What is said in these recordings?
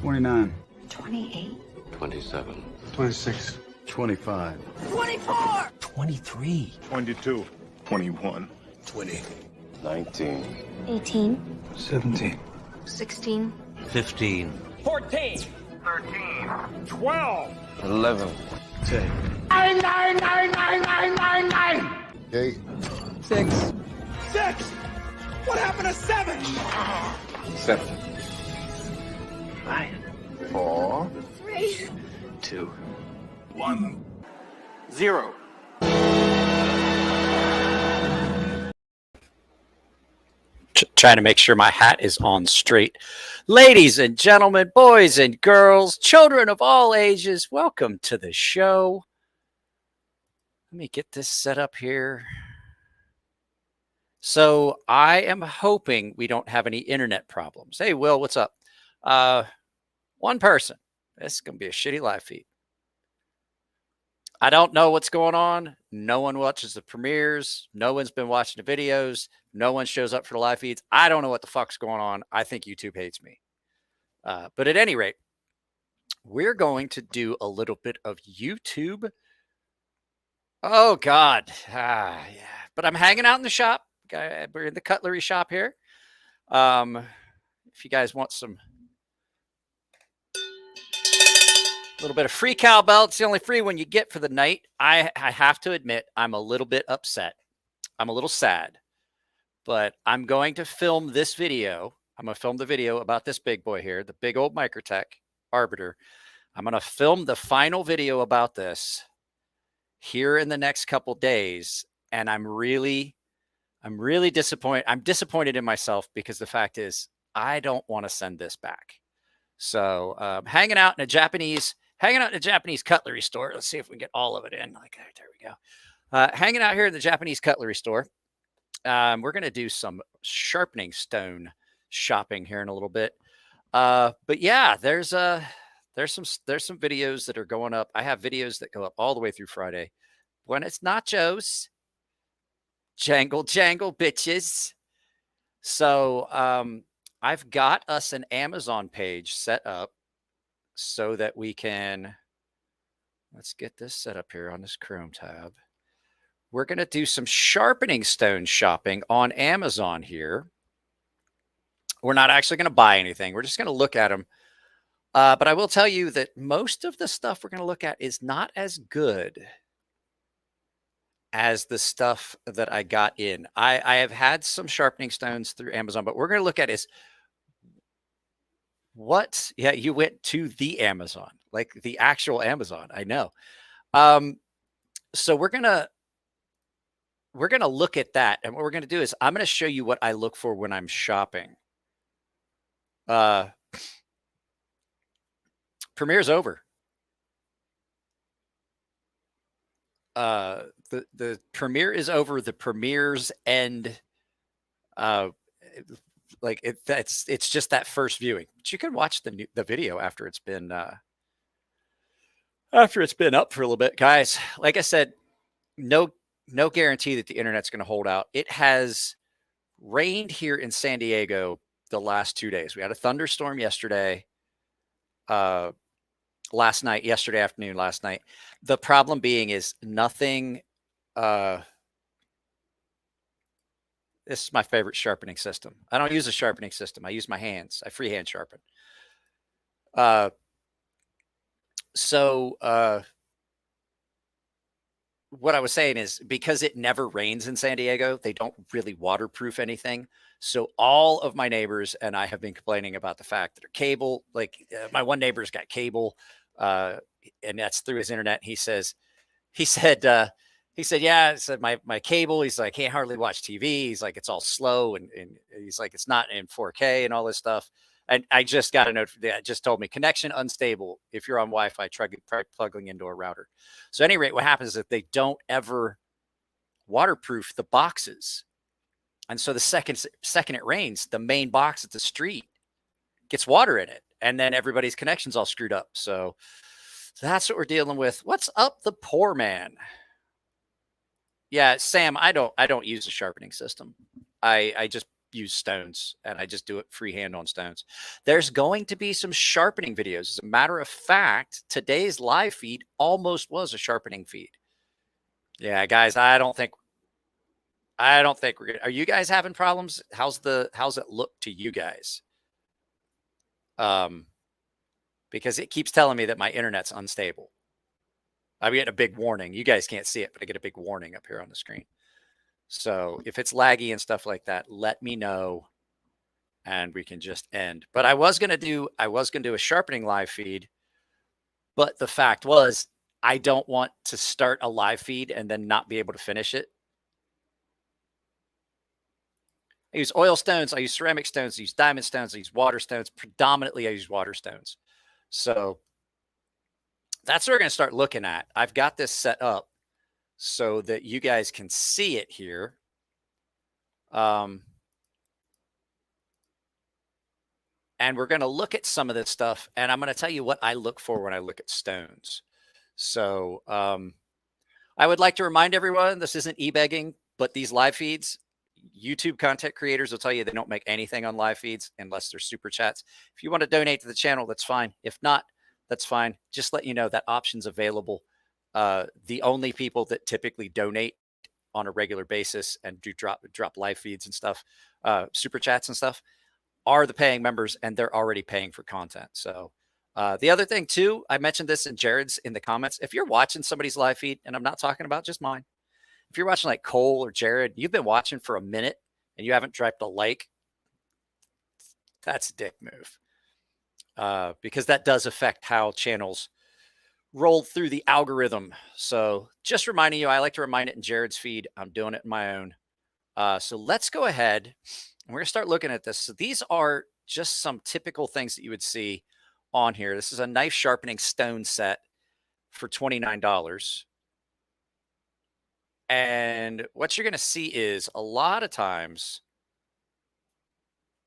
29. 28. 27. 26. 25. 24. 23. 22. 21. 20. 19. 18. 17. 16. 15. 14. 13. 12. 11. 10. 8. 6. 6. What happened to 7? 7. 5. 4. 3. 2. 1. 0. Trying to make sure my hat is on straight. Ladies and gentlemen, boys and girls, children of all ages, welcome to the show. Let me get this set up here. So I am hoping we don't have any internet problems. Hey, Will, what's up? One person. This is going to be a shitty live feed. I don't know what's going on. No one watches the premieres. No one's been watching the videos. No one shows up for the live feeds. I don't know what the fuck's going on. I think YouTube hates me. But at any rate, we're going to do a little bit of YouTube. Oh, God. Yeah. But I'm hanging out in the shop. We're in the cutlery shop here. If you guys want some little bit of free cowbell, it's the only free one you get for the night. I have to admit, I'm a little bit upset. I'm a little sad. But I'm going to film this video. I'm going to film the video about this big boy here, the big old Microtech Arbiter. I'm going to film the final video about this here in the next couple days. And I'm really disappointed. I'm disappointed in myself because the fact is I don't want to send this back. So hanging out in a Japanese cutlery store. Let's see if we can get all of it in. Like, there we go. Hanging out here in the Japanese cutlery store. We're going to do some sharpening stone shopping here in a little bit. But yeah, there's some videos that are going up. I have videos that go up all the way through Friday. When it's nachos, jangle, bitches. So I've got us an Amazon page set up so that we can, let's get this set up here on this Chrome tab. We're going to do some sharpening stone shopping on Amazon here. We're not actually going to buy anything. We're just going to look at them. But I will tell you that most of the stuff we're going to look at is not as good as the stuff that I got in. I have had some sharpening stones through Amazon, but we're going to look at is what? Yeah, you went to the Amazon, like the actual Amazon. I know. So we're going to look at that. And what we're going to do is I'm going to show you what I look for when I'm shopping. Premiere's over. The premiere is over. The premieres end. It's just that first viewing. But you can watch the video after it's been up for a little bit, guys. Like I said, no guarantee that the internet's going to hold out. It has rained here in San Diego the last 2 days. We had a thunderstorm yesterday. Yesterday afternoon, last night. The problem being is nothing. This is my favorite sharpening system. I don't use a sharpening system. I use my hands. I freehand sharpen. What I was saying is because it never rains in San Diego, they don't really waterproof anything. So all of my neighbors and I have been complaining about the fact that their cable, my one neighbor's got cable, and that's through his internet. He said, yeah, my cable, he's like, can't hardly watch TV. He's like, it's all slow. And he's like, it's not in 4K and all this stuff. And I just got a note that just told me connection unstable. If you're on Wi-Fi, try plugging into a router. So at any rate, what happens is that they don't ever waterproof the boxes. And so the second it rains, the main box at the street gets water in it. And then everybody's connection's all screwed up. So that's what we're dealing with. What's up, the poor man? Yeah, Sam, I don't use a sharpening system. I just use stones, and I just do it freehand on stones. There's going to be some sharpening videos. As a matter of fact, today's live feed almost was a sharpening feed. Yeah, guys, I don't think we're gonna. Are you guys having problems? How's it look to you guys? Because it keeps telling me that my internet's unstable. I'm getting a big warning. You guys can't see it, but I get a big warning up here on the screen. So if it's laggy and stuff like that, let me know and we can just end. But I was going to do a sharpening live feed, but the fact was I don't want to start a live feed and then not be able to finish it. I use oil stones, I use ceramic stones, I use diamond stones, I use water stones. Predominantly, I use water stones. So that's what we're going to start looking at. I've got this set up so that you guys can see it here. And we're going to look at some of this stuff, and I'm going to tell you what I look for when I look at stones. So I would like to remind everyone, this isn't e-begging, but these live feeds, YouTube content creators will tell you they don't make anything on live feeds unless they're super chats. If you want to donate to the channel, that's fine. If not, that's fine. Just let you know that option's available. The only people that typically donate on a regular basis and do drop live feeds and stuff, super chats and stuff, are the paying members, and they're already paying for content. So the other thing too, I mentioned this in Jared's in the comments. If you're watching somebody's live feed, and I'm not talking about just mine, if you're watching like Cole or Jared, you've been watching for a minute and you haven't dropped a like, that's a dick move. Because that does affect how channels roll through the algorithm. So just reminding you, I like to remind it in Jared's feed. I'm doing it in my own. So let's go ahead and we're going to start looking at this. So these are just some typical things that you would see on here. This is a knife sharpening stone set for $29. And what you're going to see is a lot of times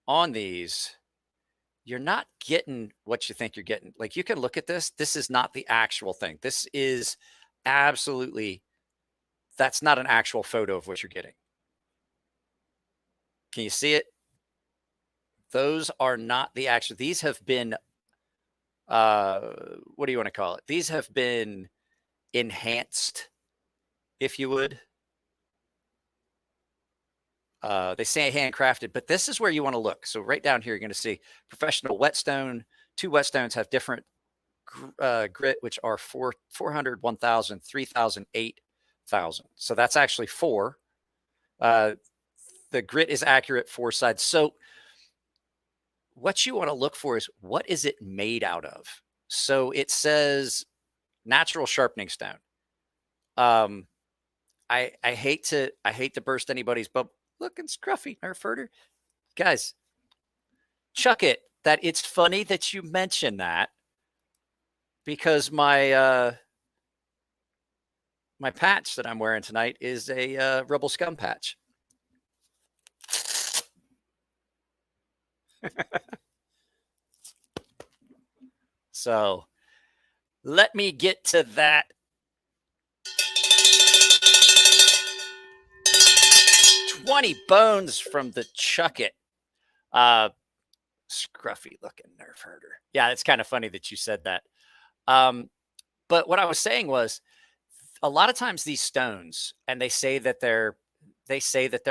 on these, you're not getting what you think you're getting. Like, you can look at this. This is not the actual thing. This is absolutely, that's not an actual photo of what you're getting. Can you see it? Those are not the actual, these have been, what do you want to call it? These have been enhanced, if you would. They say handcrafted, but this is where you want to look. So right down here, you're going to see professional whetstone. 2 whetstones have different grit, which are 400, 1,000, 3,000, 8,000. So that's actually 4. The grit is accurate 4 sides. So what you want to look for is, what is it made out of? So it says natural sharpening stone. I hate to burst anybody's bubble. Looking scruffy, nerf herder. Guys, chuck it. That it's funny that you mention that, because my my patch that I'm wearing tonight is a Rebel Scum patch. So let me get to that. 20 bones from the Chuck It. Scruffy looking nerf herder. Yeah, it's kind of funny that you said that. But what I was saying was, a lot of times these stones, and they say that they're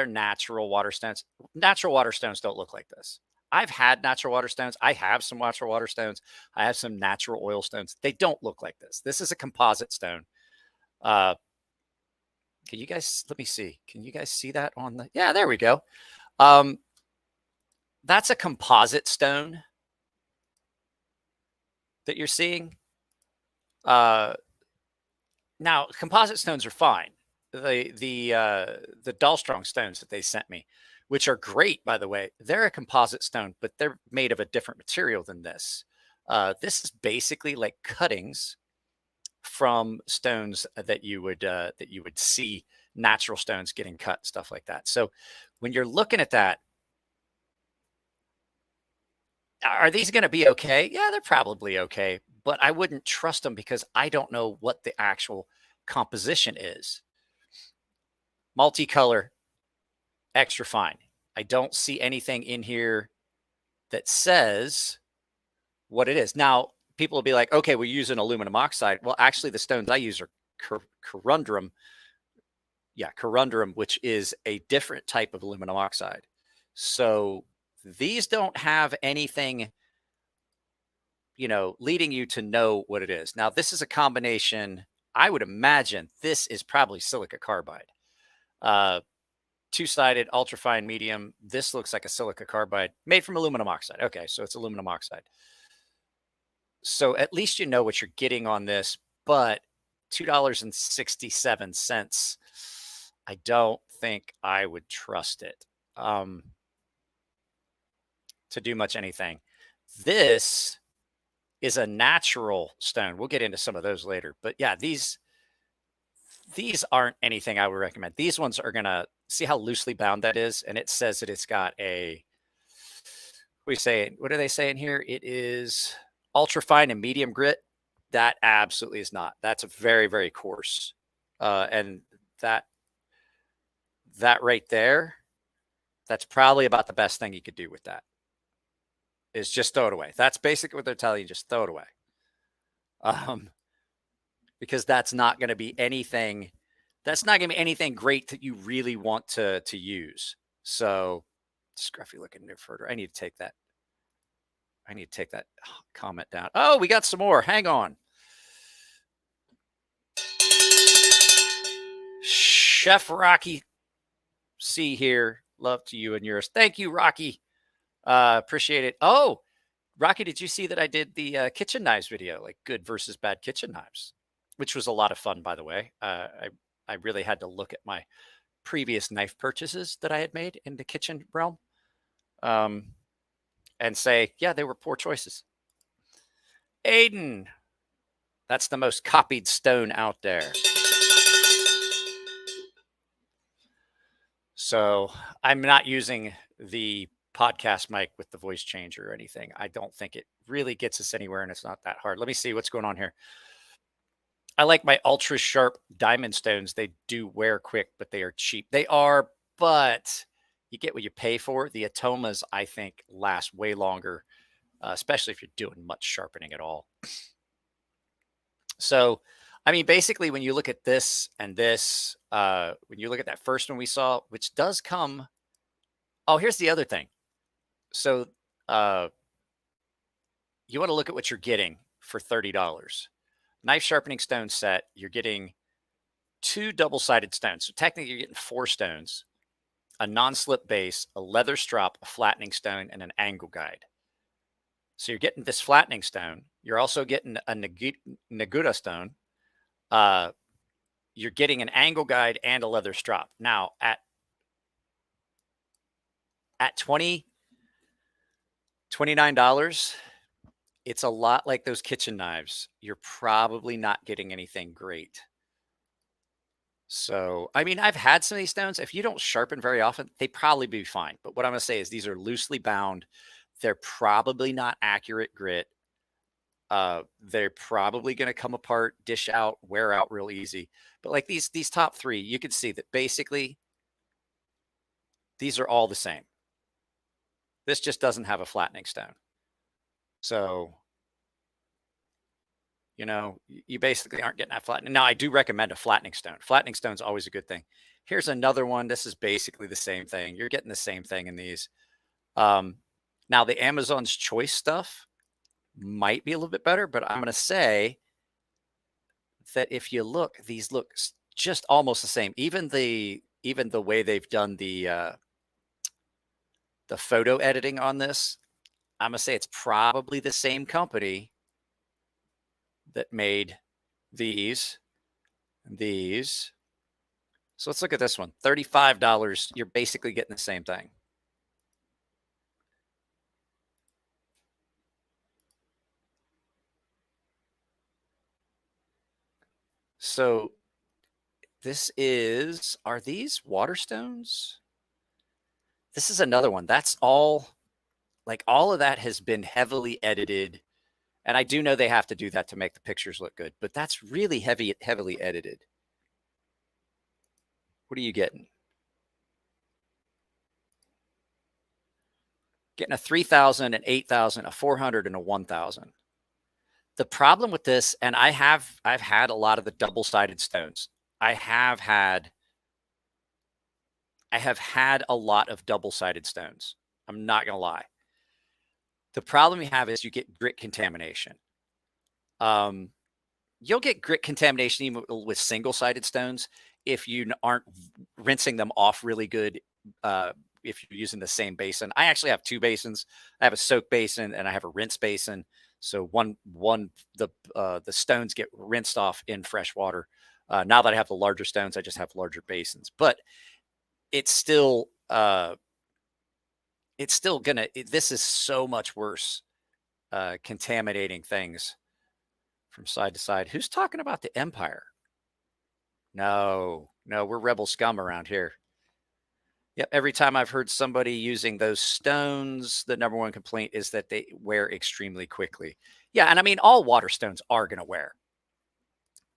natural water stones. Natural water stones don't look like this. I've had natural water stones. I have some natural water stones. I have some natural oil stones. They don't look like this. This is a composite stone. Can you guys, let me see. Can you guys see that on the, yeah, there we go. That's a composite stone that you're seeing. Now, composite stones are fine. The Dahlstrong stones that they sent me, which are great, by the way, they're a composite stone, but they're made of a different material than this. This is basically like cuttings from stones that you would see natural stones getting cut, stuff like that. So when you're looking at that, are these going to be okay? Yeah, they're probably okay, but I wouldn't trust them because I don't know what the actual composition is. Multicolor, extra fine. I don't see anything in here that says what it is. Now, people will be like, okay, we use an aluminum oxide. Well, actually, the stones I use are corundum. Yeah, corundum, which is a different type of aluminum oxide. So these don't have anything, leading you to know what it is. Now, this is a combination. I would imagine this is probably silica carbide. Two-sided, ultrafine medium. This looks like a silica carbide made from aluminum oxide. Okay, so it's aluminum oxide. So at least you know what you're getting on this, but $2.67. I don't think I would trust it to do much anything. This is a natural stone. We'll get into some of those later. But yeah, these aren't anything I would recommend. These ones are going to see how loosely bound that is. And it says that it's got a, what are they saying here? It is ultra fine and medium grit. That absolutely is not. That's a very, very coarse. And that right there, that's probably about the best thing you could do with that is just throw it away. That's basically what they're telling you. Just throw it away. Because that's not going to be anything. That's not going to be anything great that you really want to use. So scruffy looking further. I need to take that comment down. Oh, we got some more. Hang on. Chef Rocky C here. Love to you and yours. Thank you, Rocky. Appreciate it. Oh, Rocky, did you see that I did the kitchen knives video, like good versus bad kitchen knives, which was a lot of fun, by the way. I really had to look at my previous knife purchases that I had made in the kitchen realm and say, yeah, they were poor choices. Aiden, that's the most copied stone out there. So I'm not using the podcast mic with the voice changer or anything. I don't think it really gets us anywhere, and it's not that hard. Let me see what's going on here. I like my ultra sharp diamond stones. They do wear quick, but they are cheap. They are, but you get what you pay for. The Atomas, I think, last way longer, especially if you're doing much sharpening at all. So, I mean, basically, when you look at this and this, when you look at that first one we saw, which does come. Oh, here's the other thing. So, you want to look at what you're getting for $30. Knife sharpening stone set, you're getting 2 double-sided stones. So technically, you're getting 4 stones, a non-slip base, a leather strop, a flattening stone, and an angle guide. So you're getting this flattening stone. You're also getting a Naguta stone. You're getting an angle guide and a leather strop. Now, at $29, it's a lot like those kitchen knives. You're probably not getting anything great. So, I mean, I've had some of these stones. If you don't sharpen very often, they probably be fine. But what I'm going to say is these are loosely bound. They're probably not accurate grit. They're probably going to come apart, dish out, wear out real easy. But like these top 3, you can see that basically these are all the same. This just doesn't have a flattening stone. So, you basically aren't getting that flattening. Now, I do recommend a flattening stone. Flattening stone is always a good thing. Here's another one. This is basically the same thing. You're getting the same thing in these. Now, the Amazon's Choice stuff might be a little bit better, but I'm going to say that if you look, these look just almost the same. Even the way they've done the photo editing on this, I'm going to say it's probably the same company that made these. So let's look at this one. $35. You're basically getting the same thing. So are these water stones? This is another one. That's all of that has been heavily edited. And I do know they have to do that to make the pictures look good, but that's really heavily edited. What are you getting? Getting a 3,000, an 8,000, a 400, and a 1,000. The problem with this, and I've had a lot of the double-sided stones. I have had a lot of double-sided stones. I'm not gonna lie. The problem you have is you get grit contamination. You'll get grit contamination even with single-sided stones if you aren't rinsing them off really good. If you're using the same basin, I actually have two basins. I have a soak basin and I have a rinse basin. So the stones get rinsed off in fresh water. Now that I have the larger stones, I just have larger basins. But it's still gonna. This is so much worse, contaminating things from side to side. Who's talking about the Empire? No, we're rebel scum around here. Yep. Every time I've heard somebody using those stones, the number one complaint is that they wear extremely quickly. Yeah. And I mean, all water stones are going to wear.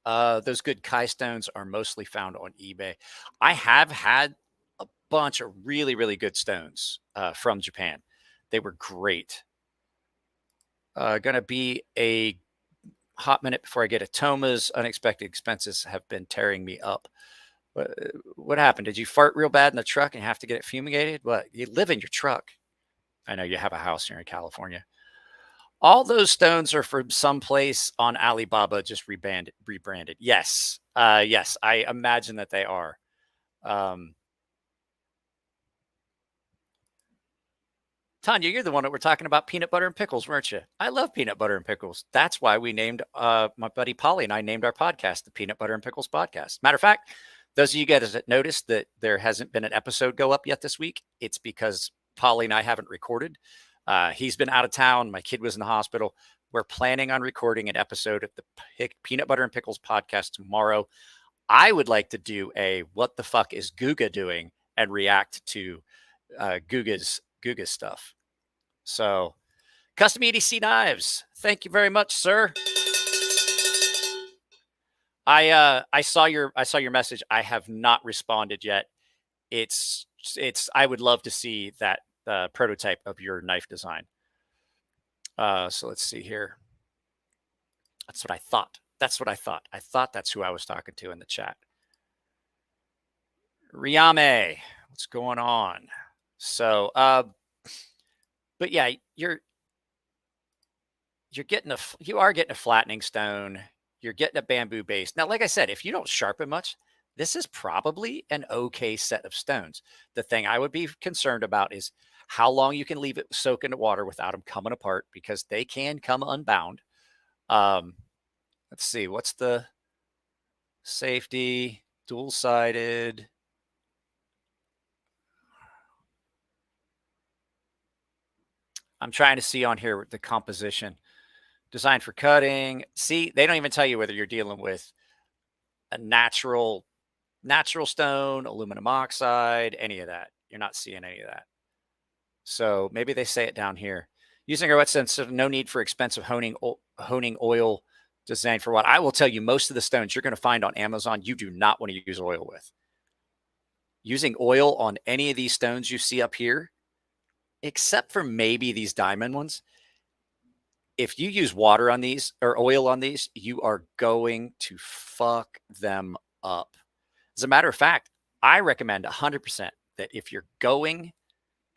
Those good Kai stones are mostly found on eBay. I have had a bunch of really, really good stones from Japan. They were great. Going to be a hot minute before I get a Toma's. Unexpected expenses have been tearing me up. What happened? Did you fart real bad in the truck and have to get it fumigated? What? You live in your truck. I know you have a house here in California. All those stones are from someplace on Alibaba, just rebranded. Yes. Yes, I imagine that they are. Tanya, you're the one that we're talking about peanut butter and pickles, weren't you? I love peanut butter and pickles. That's why we named my buddy Polly and I named our podcast the Peanut Butter and Pickles Podcast. Matter of fact, those of you guys that noticed that there hasn't been an episode go up yet this week, it's because Polly and I haven't recorded. He's been out of town. My kid was in the hospital. We're planning on recording an episode of the Peanut Butter and Pickles Podcast tomorrow. I would like to do a what the fuck is Guga doing and react to Guga's stuff. So, Custom EDC Knives, thank you very much, sir. I saw your message. I have not responded yet. It's I would love to see that prototype of your knife design. So let's see here. That's what I thought. I thought that's who I was talking to in the chat. Riame, what's going on? So, but yeah, you are getting a flattening stone. You're getting a bamboo base. Now, like I said, if you don't sharpen much, this is probably an okay set of stones. The thing I would be concerned about is how long you can leave it soak in the water without them coming apart, because they can come unbound. Let's see, what's the safety? Dual-sided. I'm trying to see on here the composition. Designed for cutting. See, they don't even tell you whether you're dealing with a natural stone, aluminum oxide, any of that. You're not seeing any of that. So maybe they say it down here. Using our wet sense, no need for expensive honing oil designed for what? I will tell you, most of the stones you're going to find on Amazon, you do not want to use oil with. Using oil on any of these stones you see up here, except for maybe these diamond ones, if you use water on these or oil on these, you are going to fuck them up. As a matter of fact, I recommend 100% that if you're going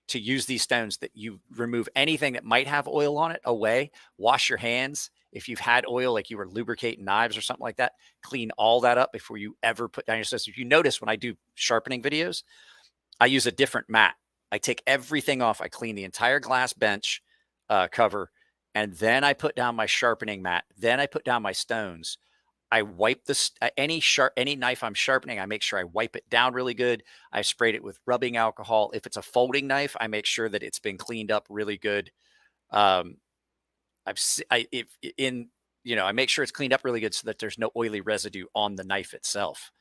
to use these stones, that you remove anything that might have oil on it away, wash your hands. If you've had oil, like you were lubricating knives or something like that, clean all that up before you ever put down your stones. If you notice, when I do sharpening videos, I use a different mat. I take everything off. I clean the entire glass bench cover, and then I put down my sharpening mat. Then I put down my stones. I wipe any knife I'm sharpening. I make sure I wipe it down really good. I sprayed it with rubbing alcohol. If it's a folding knife, I make sure that it's been cleaned up really good. I make sure it's cleaned up really good so that there's no oily residue on the knife itself.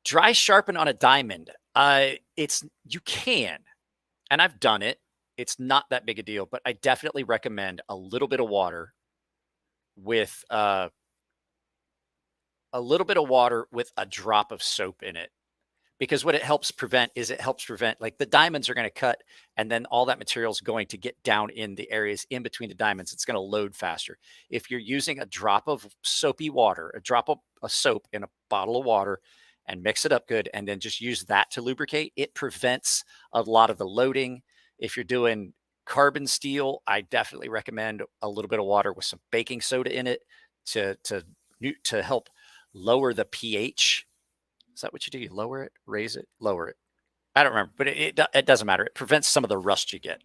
Dry sharpen on a diamond. You can, and I've done it. It's not that big a deal, but I definitely recommend a little bit of water with a drop of soap in it, because what it helps prevent is it helps prevent, like, the diamonds are going to cut, and then all that material is going to get down in the areas in between the diamonds. It's going to load faster. If you're using a drop of soapy water, a drop of a soap in a bottle of water, and mix it up good, and then just use that to lubricate, it prevents a lot of the loading. If you're doing carbon steel, I definitely recommend a little bit of water with some baking soda in it to help lower the pH. Is that what you do? You lower it, raise it, lower it. I don't remember, but it doesn't matter. It prevents some of the rust you get.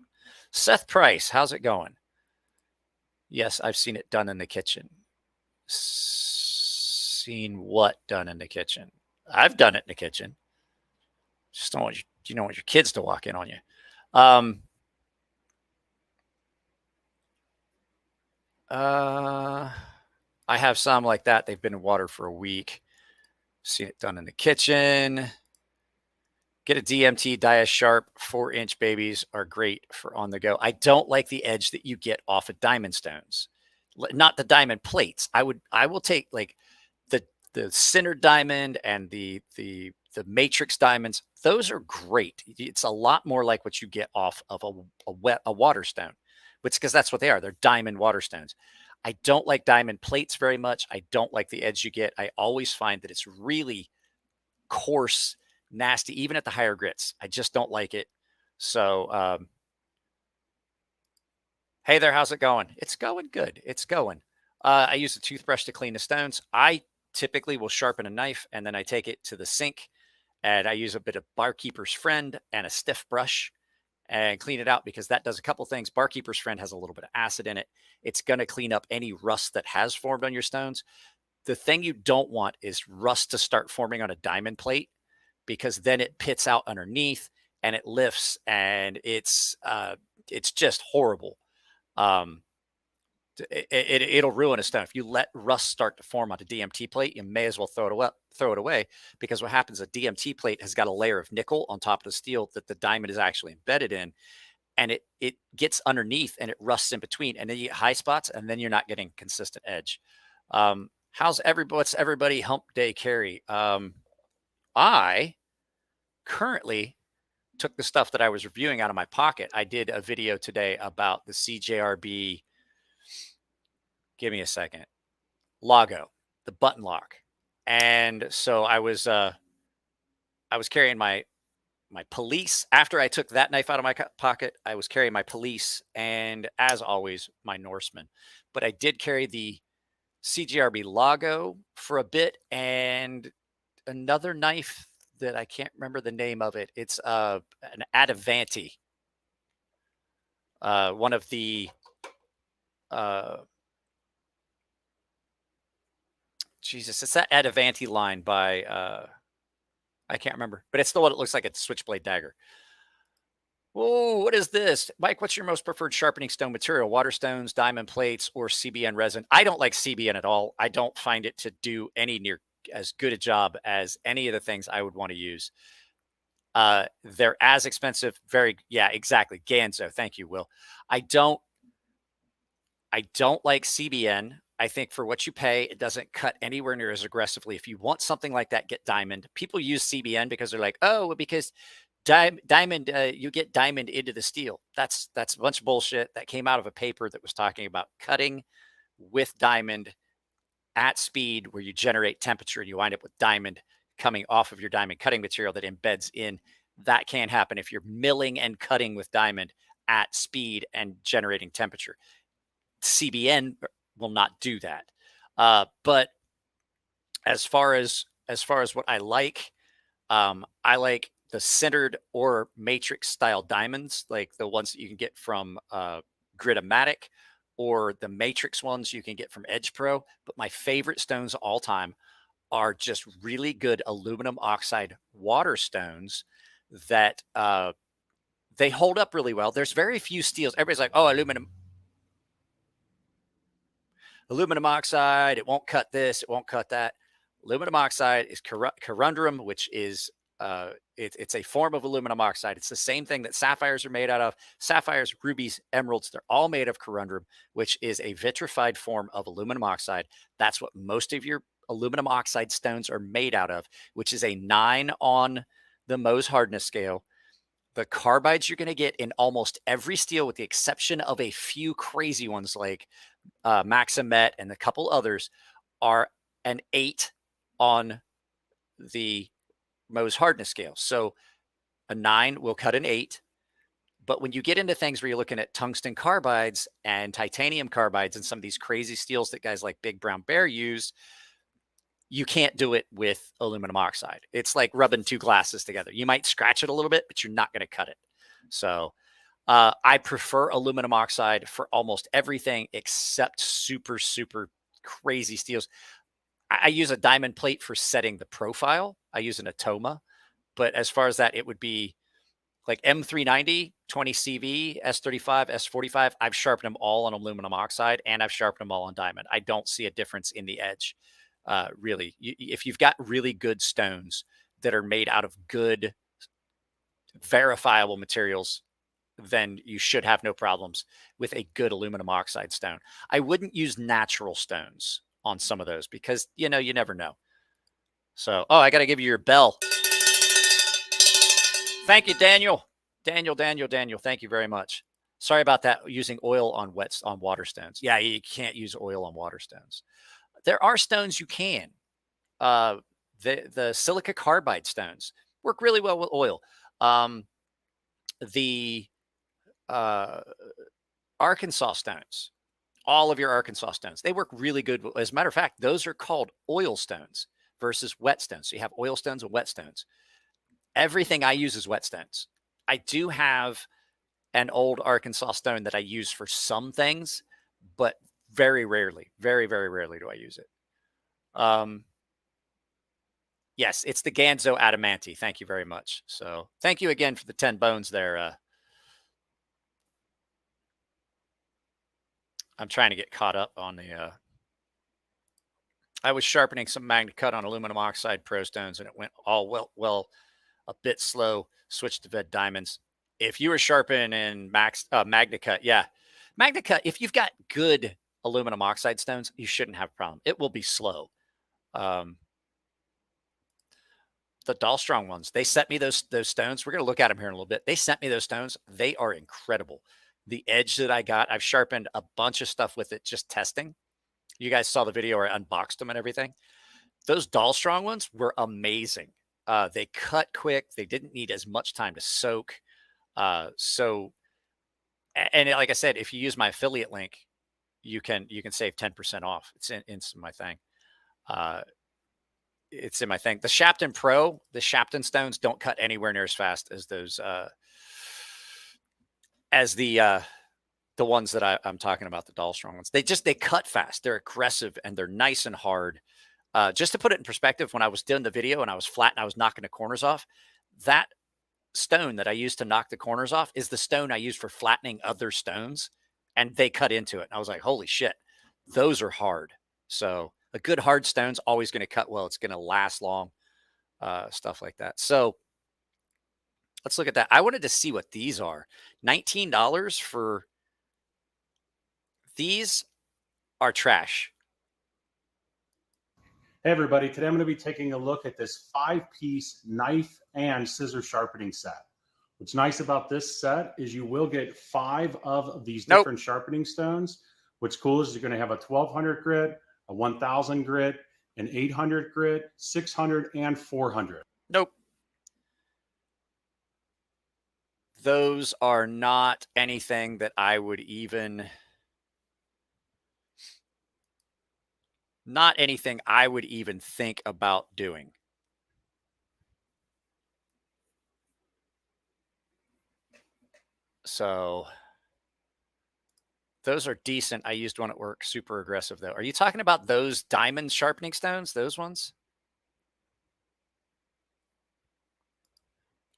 Seth Price, how's it going? Yes, I've seen it done in the kitchen. Seen what done in the kitchen? I've done it in the kitchen. Just don't want you don't want your kids to walk in on you. I have some like that. They've been in water for a week. Seen it done in the kitchen. Get a DMT Dia Sharp 4-inch babies are great for on the go. I don't like the edge that you get off of diamond stones, not the diamond plates. I will take like the centered diamond and the matrix diamonds. Those are great. It's a lot more like what you get off of a water stone, which because that's what they are. They're diamond water stones. I don't like diamond plates very much. I don't like the edge you get. I always find that it's really coarse, nasty, even at the higher grits. I just don't like it. So, hey there, how's it going? It's going good. It's going. I use a toothbrush to clean the stones. I typically will sharpen a knife, and then I take it to the sink, and I use a bit of Barkeeper's Friend and a stiff brush and clean it out, because that does a couple things. Barkeeper's Friend has a little bit of acid in it. It's going to clean up any rust that has formed on your stones. The thing you don't want is rust to start forming on a diamond plate, because then it pits out underneath and it lifts, and it's just horrible. It'll ruin a stone. If you let rust start to form on a DMT plate, you may as well throw it away, because what happens, a DMT plate has got a layer of nickel on top of the steel that the diamond is actually embedded in, and it gets underneath and it rusts in between, and then you get high spots, and then you're not getting consistent edge. What's everybody hump day carry? I currently took the stuff that I was reviewing out of my pocket. I did a video today about the CJRB. Give me a second. Lago, the button lock. And so I was carrying my police. After I took that knife out of my pocket, I was carrying my police and, as always, my Norseman. But I did carry the CGRB Lago for a bit, and another knife that I can't remember the name of it. It's an Adavanti. One of the Jesus, it's that Adavanti line by I can't remember, but it's the one that looks like a switchblade dagger. Oh, what is this? Mike, what's your most preferred sharpening stone material? Water stones, diamond plates, or CBN resin? I don't like CBN at all. I don't find it to do any near as good a job as any of the things I would want to use. They're as expensive. Yeah, exactly. Ganzo. Thank you, Will. I don't like CBN. I think for what you pay, it doesn't cut anywhere near as aggressively. If you want something like that, get diamond. People use CBN because they're like, oh, because diamond, you get diamond into the steel. That's a bunch of bullshit that came out of a paper that was talking about cutting with diamond at speed, where you generate temperature and you wind up with diamond coming off of your diamond cutting material that embeds in. That can't happen if you're milling and cutting with diamond at speed and generating temperature. CBN will not do that. But as far as what I like the centered or matrix style diamonds, like the ones that you can get from Gritomatic, or the matrix ones you can get from Edge Pro. But my favorite stones of all time are just really good aluminum oxide water stones that they hold up really well. There's very few steels. Everybody's like, oh, aluminum oxide, it won't cut this, it won't cut that. Aluminum oxide is corundum, which is it's a form of aluminum oxide. It's the same thing that sapphires are made out of. Sapphires, rubies, emeralds, they're all made of corundum, which is a vitrified form of aluminum oxide. That's what most of your aluminum oxide stones are made out of, which is a 9 on the Mohs hardness scale, the carbides you're going to get in almost every steel, with the exception of a few crazy ones like Maximet and a couple others, are an 8 on the Mohs hardness scale. So a 9 will cut an 8. But when you get into things where you're looking at tungsten carbides and titanium carbides and some of these crazy steels that guys like Big Brown Bear use, you can't do it with aluminum oxide. It's like rubbing two glasses together. You might scratch it a little bit, but you're not going to cut it. So I prefer aluminum oxide for almost everything except super, super crazy steels. I use a diamond plate for setting the profile. I use an Atoma. But as far as that, it would be like M390, 20 CV, S35, S45. I've sharpened them all on aluminum oxide, and I've sharpened them all on diamond. I don't see a difference in the edge, really. If you've got really good stones that are made out of good, verifiable materials, then you should have no problems with a good aluminum oxide stone. I wouldn't use natural stones on some of those because, you never know. So, I got to give you your bell. Thank you, Daniel. Daniel. Thank you very much. Sorry about that. Using oil on water stones. Yeah, you can't use oil on water stones. There are stones you can. The silica carbide stones work really well with oil. The Arkansas stones, all of your Arkansas stones, they work really good. As a matter of fact, those are called oil stones versus wet stones. So you have oil stones and wet stones. Everything I use is wet stones. I do have an old Arkansas stone that I use for some things, but very rarely, very, very rarely do I use it. Yes, it's the Ganzo Adamanti. Thank you very much. So thank you again for the 10 bones there. I'm trying to get caught up on the I was sharpening some Magna Cut on aluminum oxide pro stones, and it went all well a bit slow. Switched to Ved diamonds. If you were sharpening Magna Cut, yeah, Magna Cut. If you've got good aluminum oxide stones, you shouldn't have a problem. It will be slow. The Dahlstrong ones, they sent me those stones. We're going to look at them here in a little bit. They sent me those stones. They are incredible. The edge that I got, I've sharpened a bunch of stuff with it just testing. You guys saw the video where I unboxed them and everything. Those Dahlstrong ones were amazing. They cut quick. They didn't need as much time to soak. And like I said, if you use my affiliate link, you can save 10% off. It's in my thing. It's in my thing. The Shapton Pro, the Shapton stones don't cut anywhere near as fast as those, the ones that I'm talking about, the Dahlstrong ones. They cut fast. They're aggressive and they're nice and hard. Just to put it in perspective, when I was doing the video and I was flat and I was knocking the corners off, that stone that I used to knock the corners off is the stone I use for flattening other stones, and they cut into it. And I was like, holy shit, those are hard. So a good hard stone's always going to cut well. It's going to last long, stuff like that. So let's look at that. I wanted to see what these are. $19 for these are trash. Hey everybody, today I'm going to be taking a look at this 5-piece knife and scissor sharpening set. What's nice about this set is you will get 5 of these different sharpening stones. What's cool is you're going to have a 1200 grit, a 1000 grit, an 800 grit, 600, and 400. Nope. Those are not anything that I would even... Not anything I would even think about doing. So those are decent. I used one at work. Super aggressive though. Are you talking about those diamond sharpening stones? Those ones?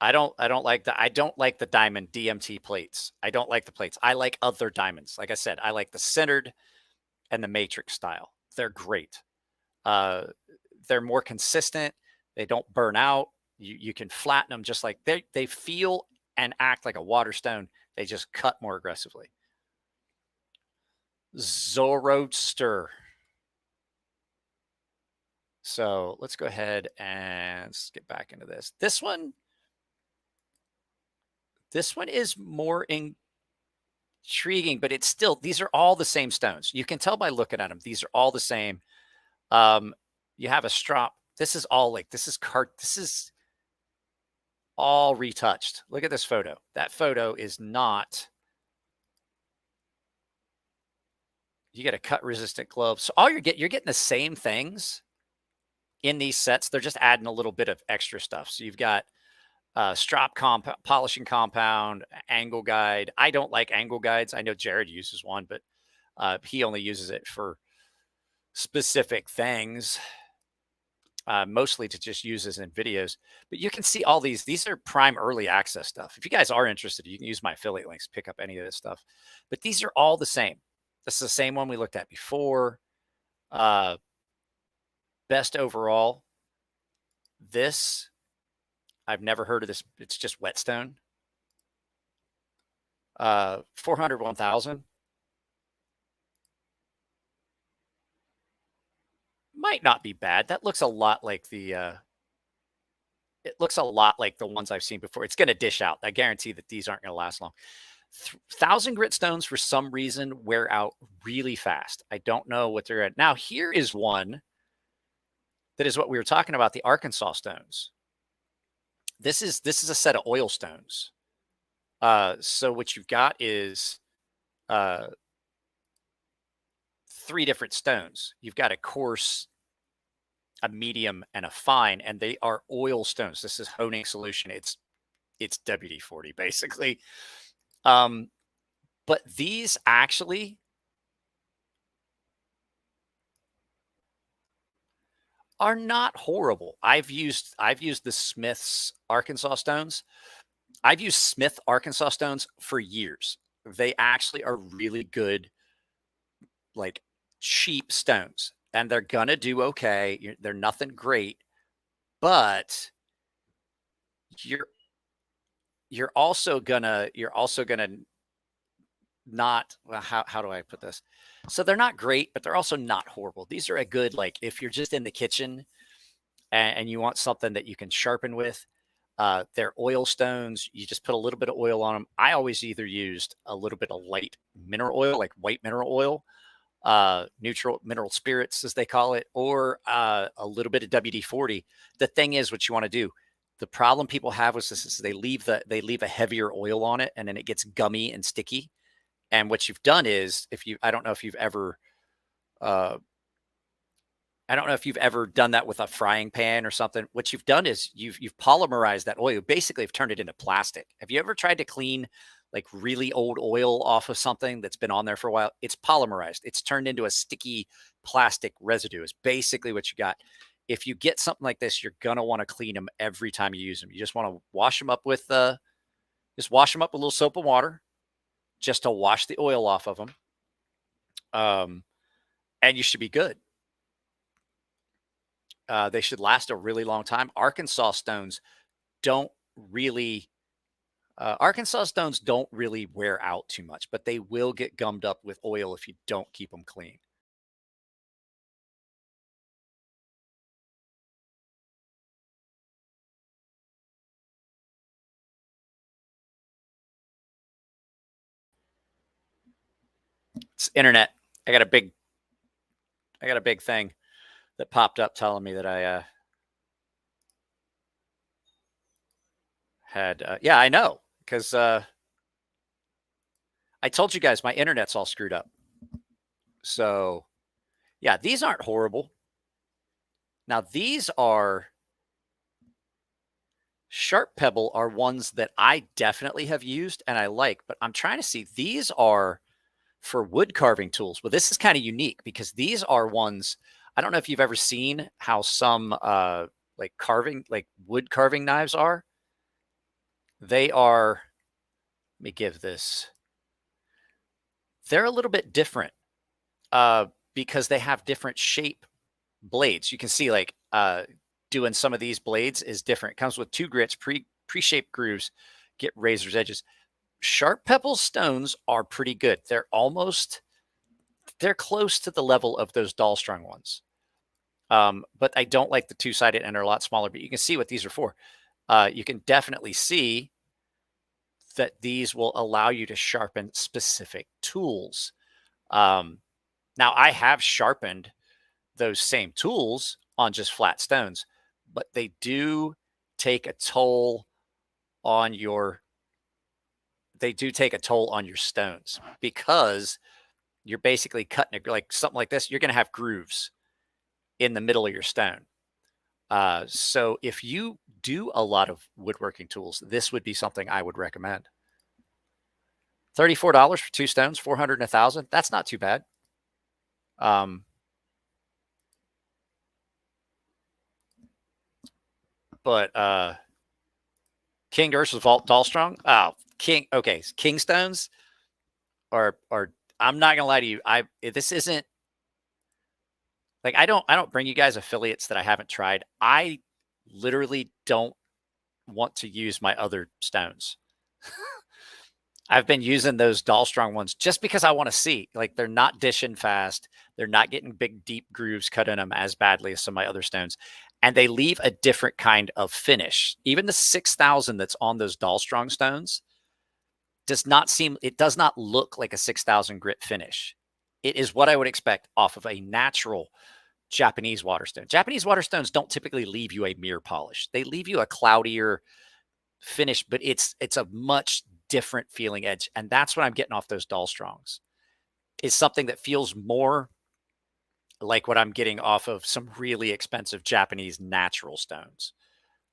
I don't like the diamond DMT plates. I don't like the plates. I like other diamonds. Like I said, I like the centered and the matrix style. They're great. They're more consistent. They don't burn out. You can flatten them just like they feel and act like a water stone. They just cut more aggressively. Zoroaster. So let's go ahead and let's get back into this. This one, This one is more intriguing, but it's still, these are all the same stones. You can tell by looking at them. These are all the same. You have a strop. This is all like, this is all retouched. Look at this photo. That photo is not, you get a cut resistant glove. So all you're getting the same things in these sets. They're just adding a little bit of extra stuff. So you've got strop polishing compound, angle guide. I don't like angle guides. I know Jared uses one, but he only uses it for specific things, mostly to just use as in videos. But you can see all these. These are prime early access stuff. If you guys are interested, you can use my affiliate links, pick up any of this stuff. But these are all the same. This is the same one we looked at before. Best overall. This, I've never heard of this. It's just whetstone. 400, 1000. Might not be bad. That looks a lot like the, it looks a lot like the ones I've seen before. It's going to dish out. I guarantee that these aren't going to last long. 1000 grit stones, for some reason, wear out really fast. I don't know what they're at. Now, here is one that is what we were talking about, the Arkansas stones. This is a set of oil stones. So what you've got is 3 different stones. You've got a coarse, a medium, and a fine, and they are oil stones. This is honing solution. It's WD-40 basically. But these actually are not horrible. I've used the Smith's Arkansas stones. I've used Smith Arkansas stones for years. They actually are really good, like cheap stones, and they're gonna do okay. They're nothing great, but you're also gonna not, well, how do I put this? So they're not great, but they're also not horrible. These are a good, like, if you're just in the kitchen and you want something that you can sharpen with. They're oil stones. You just put a little bit of oil on them. I always either used a little bit of light mineral oil, like white mineral oil, neutral mineral spirits, as they call it, or a little bit of WD-40. The thing is, what you want to do, the problem people have with this is they leave a heavier oil on it, and then it gets gummy and sticky. And what you've done is, I don't know if you've ever done that with a frying pan or something. What you've done is you've polymerized that oil. Basically, you've turned it into plastic. Have you ever tried to clean like really old oil off of something that's been on there for a while? It's polymerized. It's turned into a sticky plastic residue is basically what you got. If you get something like this, you're going to want to clean them every time you use them. You just want to wash them up with a little soap and water just to wash the oil off of them. And you should be good. They should last a really long time. Arkansas stones don't really wear out too much, but they will get gummed up with oil if you don't keep them clean. It's internet. I got a big thing that popped up telling me that I had, yeah, I know, because I told you guys my internet's all screwed up. So yeah, these aren't horrible. Now these are Sharp Pebble are ones that I definitely have used and I like, but I'm trying to see, these are for wood carving tools. Well, this is kind of unique because these are ones, I don't know if you've ever seen how some like wood carving knives are. They are, let me give this, they're a little bit different because they have different shape blades. You can see like doing some of these blades is different. It comes with 2 grits, pre-shaped grooves, get razor's edges. Sharp Pebble stones are pretty good. They're close to the level of those dull strung ones. But I don't like the 2-sided, and they're a lot smaller, but you can see what these are for. You can definitely see that these will allow you to sharpen specific tools. Now, I have sharpened those same tools on just flat stones, but they do take a toll on your stones, because you're basically cutting it like something like this. You're going to have grooves in the middle of your stone. So if you do a lot of woodworking tools, this would be something I would recommend. $34 for 2 stones, 400 and 1,000. That's not too bad. But King versus Dahlstrong. Oh, King. Okay, King stones are. I'm not gonna lie to you. This isn't like I don't bring you guys affiliates that I haven't tried. I literally don't want to use my other stones. I've been using those Dahlstrong ones just because I want to see. Like, they're not dishing fast. They're not getting big, deep grooves cut in them as badly as some of my other stones. And they leave a different kind of finish. Even the 6,000 that's on those Dahlstrong stones does not look like a 6,000 grit finish. It is what I would expect off of a natural Japanese waterstone. Japanese waterstones don't typically leave you a mirror polish. They leave you a cloudier finish, but it's a much different feeling edge. And that's what I'm getting off those Dahlstrongs, is something that feels more like what I'm getting off of some really expensive Japanese natural stones.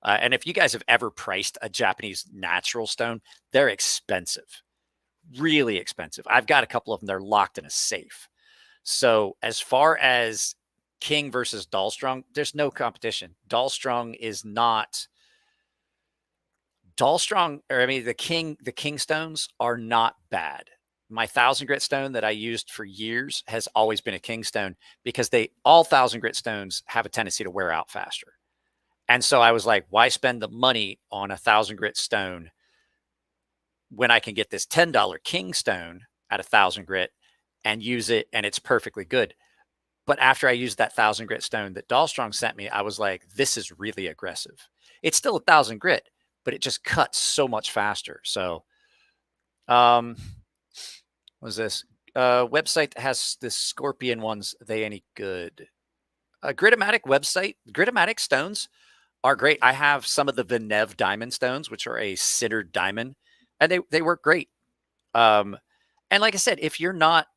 And if you guys have ever priced a Japanese natural stone, they're expensive, really expensive. I've got a couple of them. They're locked in a safe. So as far as King versus Dahlstrong, there's no competition. The King stones are not bad. My 1,000 grit stone that I used for years has always been a King stone, because all 1,000 grit stones have a tendency to wear out faster. And so I was like, why spend the money on a 1,000 grit stone when I can get this $10 King stone at 1,000 grit and use it, and it's perfectly good. But after I used that 1,000 grit stone that Dahlstrong sent me, I was like, this is really aggressive. It's still 1,000 grit, but it just cuts so much faster. So, what was this? Website that has the Scorpion ones, they any good? Gritomatic website. Gritomatic stones are great. I have some of the Vinev diamond stones, which are a centered diamond, and they work great. And like I said, if you're not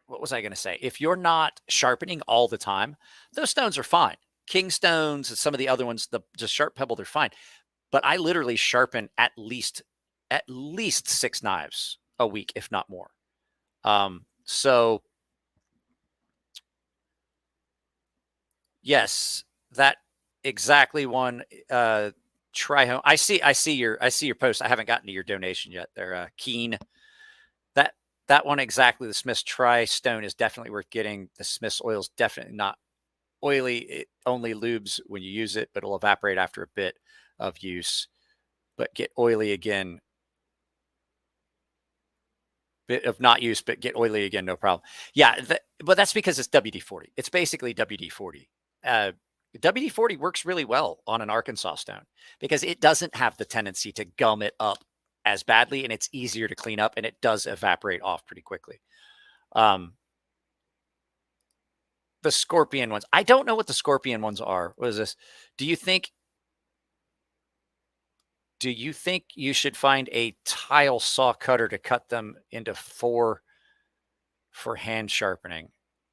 what was I going to say? If you're not sharpening all the time, those stones are fine. King stones and some of the other ones, just sharp pebble, they're fine. But I literally sharpen at least 6 knives a week, if not more. So yes, that exactly one. Try home. I see your post. I haven't gotten to your donation yet. They're Keen. That one exactly. The Smith's Tri Stone is definitely worth getting. The Smith's oil is definitely not oily. It only lubes when you use it, but it'll evaporate after a bit of use. But get oily again. Bit of not use, but get oily again, no problem. Yeah, but that's because it's WD-40. It's basically WD-40. WD-40 works really well on an Arkansas stone because it doesn't have the tendency to gum it up as badly, and it's easier to clean up, and it does evaporate off pretty quickly. The Scorpion ones, I don't know what the Scorpion ones are. What is this? Do you think you should find a tile saw cutter to cut them into 4 for hand sharpening?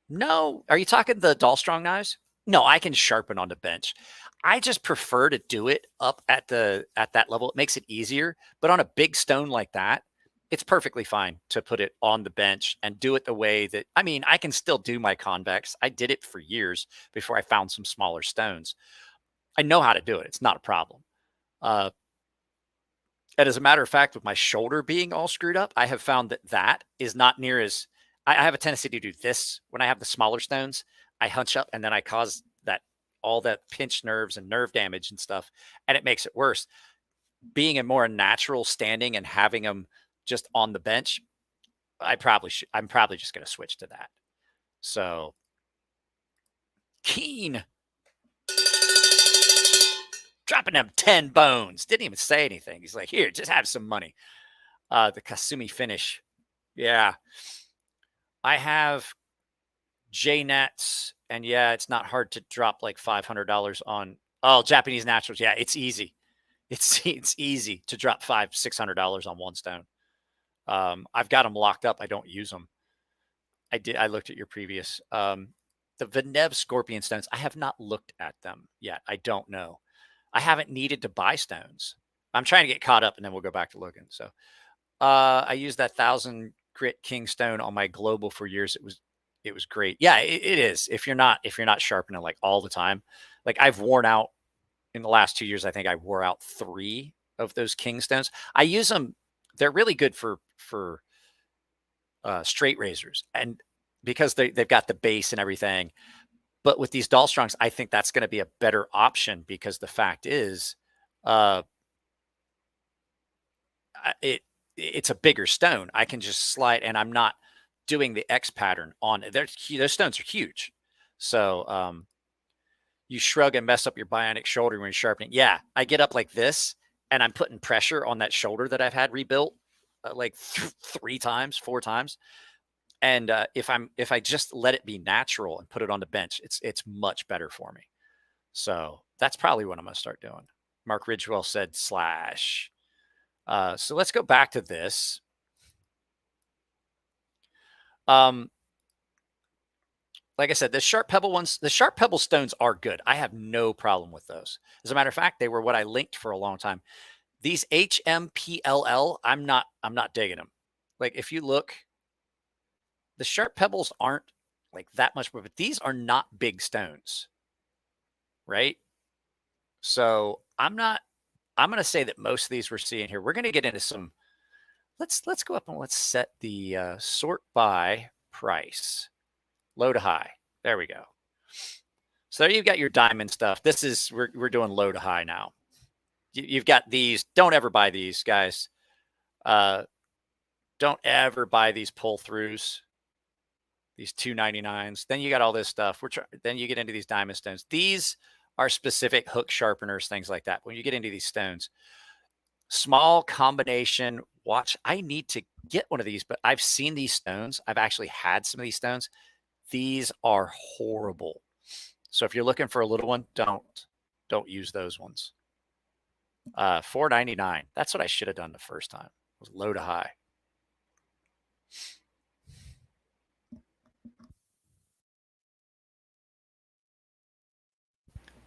No. Are you talking the Dahlstrong knives? No, I can sharpen on the bench. I just prefer to do it up at that level. It makes it easier. But on a big stone like that, it's perfectly fine to put it on the bench and do it the way that, I mean, I can still do my convex. I did it for years before I found some smaller stones. I know how to do it. It's not a problem. And as a matter of fact, with my shoulder being all screwed up, I have found that is not near as, I have a tendency to do this when I have the smaller stones. I hunch up and then I cause all that pinched nerves and nerve damage and stuff, and it makes it worse. Being a more natural standing and having them just on the bench, I'm probably just going to switch to that. So Keen. dropping them 10 bones. Didn't even say anything. He's like, here, just have some money. The Kasumi finish. Yeah. I have J-Nets, and yeah, it's not hard to drop like $500 on Japanese naturals. Yeah, it's easy. It's easy to drop $500-600 on one stone. I've got them locked up. I don't use them. I looked at your previous the Venev Scorpion stones. I have not looked at them yet. I don't know. I haven't needed to buy stones. I'm trying to get caught up, and then we'll go back to looking. So I used that 1,000 grit king stone on my global for years. It was great. Yeah, it is. If you're not sharpening like all the time, like I've worn out in the last 2 years. I think I wore out 3 of those king stones. I use them. They're really good for straight razors, and because they've got the base and everything. But with these Doll Strongs, I think that's going to be a better option because the fact is, it's a bigger stone. I can just slide, and I'm not doing the X pattern on it. Those stones are huge. So you shrug and mess up your bionic shoulder when you're sharpening. Yeah, I get up like this, and I'm putting pressure on that shoulder that I've had rebuilt like 3 times, 4 times. And if I just let it be natural and put it on the bench, it's much better for me. So that's probably what I'm going to start doing. Mark Ridgewell said slash. So let's go back to this. Like I said, the Sharp Pebble stones are good. I have no problem with those. As a matter of fact, they were what I linked for a long time. These HMPLL, I'm not digging them. Like if you look, the Sharp Pebbles aren't like that much, but these are not big stones, right? So I'm going to say that most of these we're seeing here, we're going to get into some, let's go up and let's set the sort by price, low to high. There we go. So there you've got your diamond stuff. This is, we're doing low to high now. You've got these. Don't ever buy these, guys. Don't ever buy these pull-throughs, these 299s. Then you got all this stuff. Then you get into these diamond stones. These are specific hook sharpeners, things like that. When you get into these stones, small combination watch. I need to get one of these, but I've seen these stones. I've actually had some of these stones. These are horrible. So if you're looking for a little one, don't use those ones. $4.99. That's what I should have done the first time. It was low to high.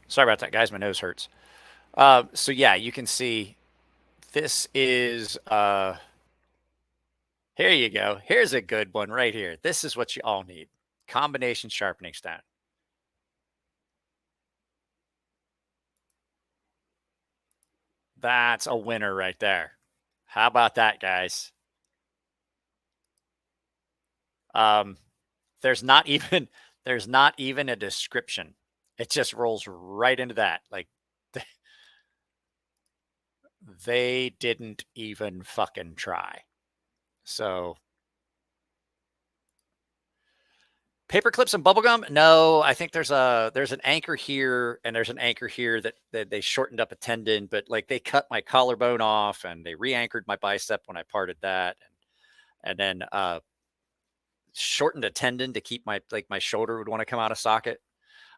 Sorry about that, guys. My nose hurts. So yeah, you can see this is here you go. Here's a good one right here. This is what you all need. Combination sharpening stone. That's a winner right there. How about that, guys? There's not even a description. It just rolls right into that. Like they didn't even fucking try. So paper clips and bubblegum? No, I think there's an anchor here and there's an anchor here that they shortened up a tendon, but like they cut my collarbone off and they re-anchored my bicep when I parted that, and then shortened a tendon to keep my shoulder would want to come out of socket.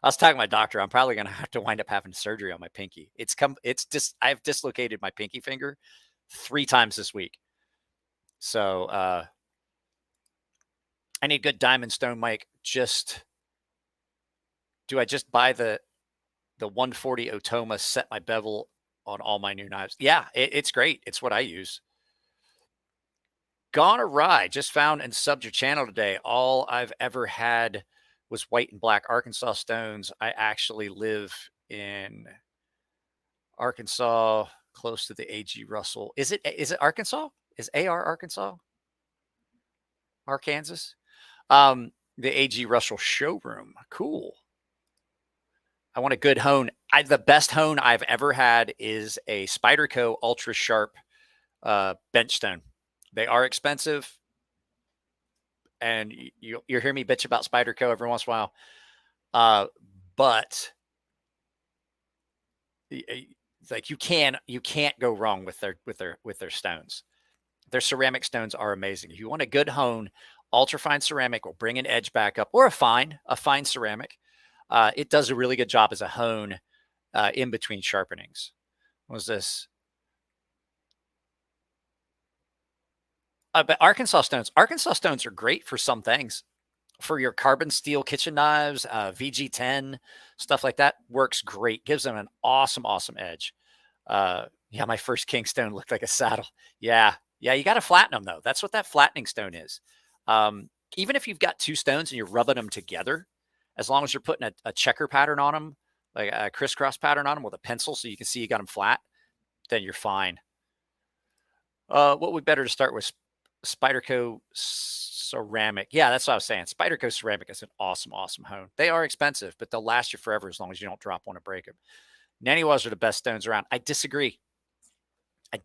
I was talking to my doctor. I'm probably going to have to wind up having surgery on my pinky. I've dislocated my pinky finger 3 times this week. So I need good diamond stone, Mike. Do I just buy the 140 Otoma, set my bevel on all my new knives? Yeah, it's great. It's what I use. Gone awry. Just found and subbed your channel today. All I've ever had was white and black Arkansas stones. I actually live in Arkansas, close to the A.G. Russell. Is it Arkansas? Is AR Arkansas? Arkansas? The A.G. Russell showroom. Cool. I want a good hone. The best hone I've ever had is a Spyderco Ultra Sharp bench stone. They are expensive, and you hear me bitch about Spyderco every once in a while, but like you can't go wrong with their stones. Their ceramic stones are amazing. If you want a good hone, ultrafine ceramic will bring an edge back up, or a fine ceramic. It does a really good job as a hone in between sharpenings. What was this? But Arkansas stones are great for some things. For your carbon steel kitchen knives, VG10, stuff like that works great. Gives them an awesome edge. Yeah, my first king stone looked like a saddle. Yeah, you got to flatten them though. That's what that flattening stone is. Even if you've got two stones and you're rubbing them together, as long as you're putting a checker pattern on them, like a crisscross pattern on them with a pencil, so you can see you got them flat, then you're fine. What would be better to start with? Spyderco ceramic. Yeah, that's what I was saying. Spyderco ceramic is an awesome hone. They are expensive, but they'll last you forever as long as you don't drop one or break them. Naniwas are the best stones around. I disagree. The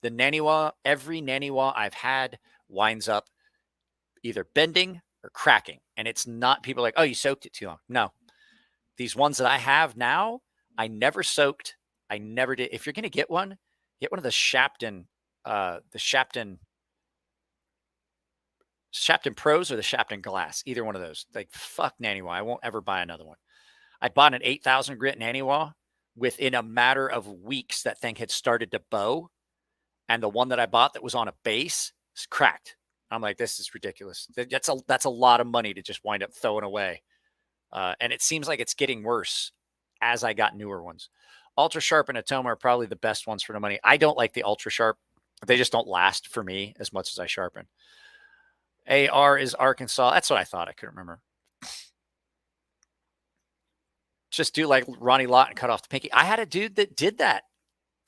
Naniwa, every Naniwa I've had winds up either bending or cracking. And it's not people like, oh, you soaked it too long. No. These ones that I have now, I never soaked. I never did. If you're going to get one of the Shapton Pros or the Shapton Glass, either one of those. Like, fuck Naniwa. I won't ever buy another one. I bought an 8,000 grit Naniwa. Within a matter of weeks, that thing had started to bow. And the one that I bought that was on a base is cracked. I'm like, this is ridiculous. That's a lot of money to just wind up throwing away. And it seems like it's getting worse as I got newer ones. Ultra Sharp and Atoma are probably the best ones for the money. I don't like the Ultra Sharp. They just don't last for me as much as I sharpen. AR is Arkansas. That's what I thought. I couldn't remember. Just do like Ronnie Lott and cut off the pinky. I had a dude that did that.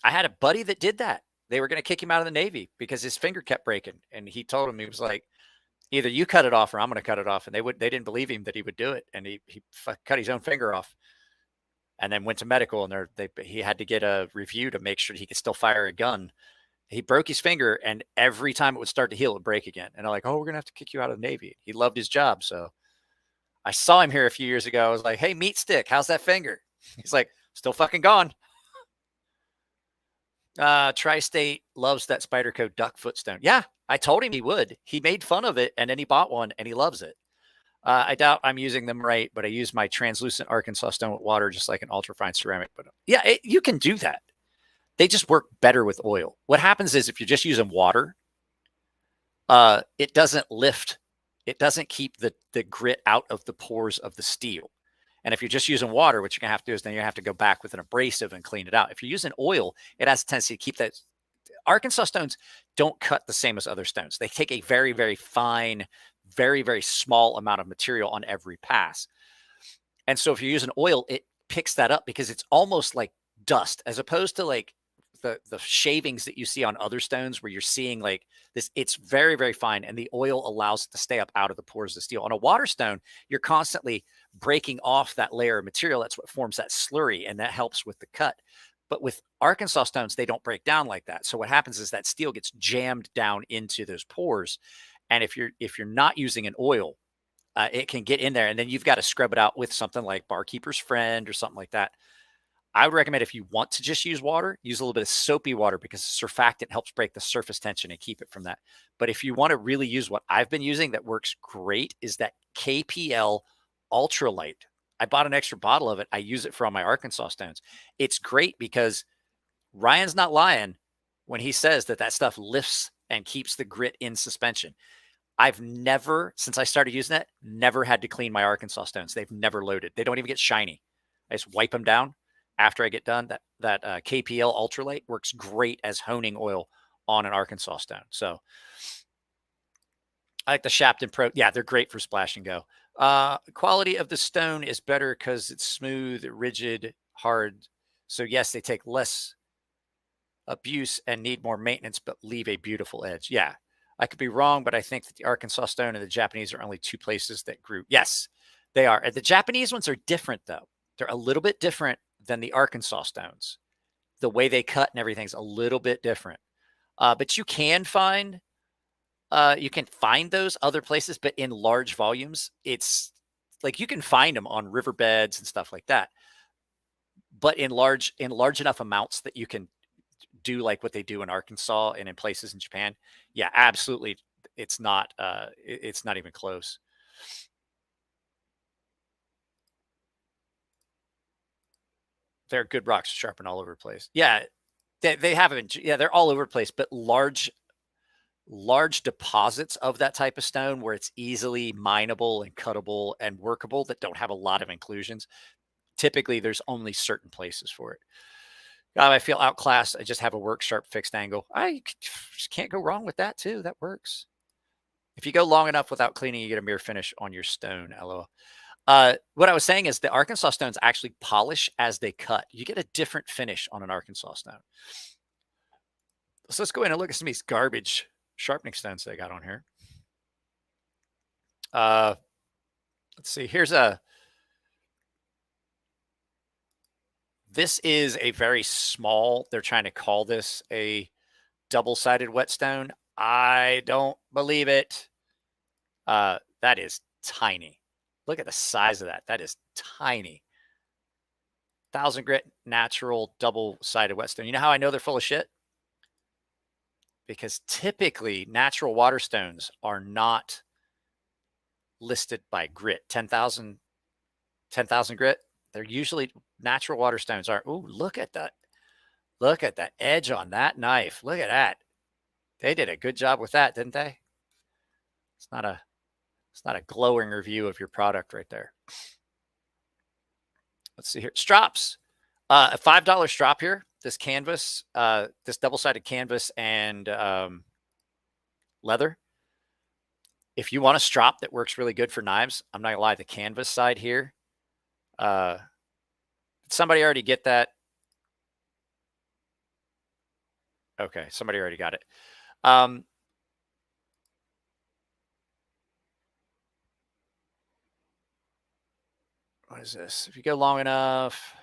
I had a buddy that did that. They were going to kick him out of the Navy because his finger kept breaking. And he told him, he was like, either you cut it off or I'm going to cut it off. And they didn't believe him that he would do it. And he cut his own finger off and then went to medical, and he had to get a review to make sure he could still fire a gun. He broke his finger, and every time it would start to heal, it would break again. And they're like, oh, we're going to have to kick you out of the Navy. He loved his job. So I saw him here a few years ago. I was like, hey, Meat Stick, how's that finger? He's like, still fucking gone. Tri-State loves that Spyderco duck footstone. Yeah, I told him he would. He made fun of it, and then he bought one, and he loves it. I doubt I'm using them right, but I use my translucent Arkansas stone with water just like an ultrafine ceramic. But yeah, you can do that. They just work better with oil. What happens is if you're just using water, it doesn't lift. It doesn't keep the grit out of the pores of the steel. And if you're just using water, what you're going to have to do is then you have to go back with an abrasive and clean it out. If you're using oil, it has a tendency to keep that. Arkansas stones don't cut the same as other stones. They take a very, very fine, very, very small amount of material on every pass. And so if you're using oil, it picks that up because it's almost like dust, as opposed to like the shavings that you see on other stones where you're seeing like this. It's very, very fine. And the oil allows it to stay up out of the pores of the steel. On a water stone, you're constantly breaking off that layer of material. That's what forms that slurry, and that helps with the cut. But with Arkansas stones, they don't break down like that. So what happens is that steel gets jammed down into those pores. And if you're not using an oil, it can get in there, and then you've got to scrub it out with something like Barkeeper's Friend or something like that. I would recommend, if you want to just use water, use a little bit of soapy water, because surfactant helps break the surface tension and keep it from that. But if you want to really use what I've been using that works great, is that KPL Ultralight. I bought an extra bottle of it. I use it for all my Arkansas stones. It's great because Ryan's not lying when he says that stuff lifts and keeps the grit in suspension. I've never, since I started using it, never had to clean my Arkansas stones. They've never loaded. They don't even get shiny. I just wipe them down after I get done. That KPL Ultralight works great as honing oil on an Arkansas stone. So I like the Shapton Pro. Yeah, they're great for splash and go. Quality of the stone is better because it's smooth, rigid, hard. So yes, they take less abuse and need more maintenance, but leave a beautiful edge. Yeah, I could be wrong, but I think that the Arkansas stone and the Japanese are only two places that grew. Yes, they are. And the Japanese ones are different, though. They're a little bit different than the Arkansas stones. The way they cut and everything's a little bit different. But you can find those other places, but in large volumes. It's like you can find them on riverbeds and stuff like that. but in large enough amounts that you can do like what they do in Arkansas and in places in Japan. Yeah, absolutely. It's not even close. They're good rocks to sharpen all over the place. Yeah, they haven't. Yeah, they're all over the place, but large deposits of that type of stone where it's easily mineable and cuttable and workable that don't have a lot of inclusions. Typically, there's only certain places for it. God, I feel outclassed. I just have a work sharp fixed angle. I just can't go wrong with that too. That works. If you go long enough without cleaning, you get a mirror finish on your stone. LOL. What I was saying is the Arkansas stones actually polish as they cut. You get a different finish on an Arkansas stone. So let's go in and look at some of these garbage sharpening stones they got on here. Let's see. This is a very small, they're trying to call this a double-sided whetstone. I don't believe it. That is tiny. Look at the size of that. That is tiny. 1,000 grit natural double-sided whetstone. You know how I know they're full of shit? Because typically natural water stones are not listed by grit. 10,000 grit. They're usually natural water stones are. Ooh, look at that. Look at the edge on that knife. Look at that. They did a good job with that, didn't they? It's not a glowing review of your product right there. Let's see here. Strops. A $5 strop here. This canvas, this double-sided canvas and leather. If you want a strop that works really good for knives, I'm not gonna lie, the canvas side here. Did somebody already get that? Okay, somebody already got it. What is this? If you go long enough.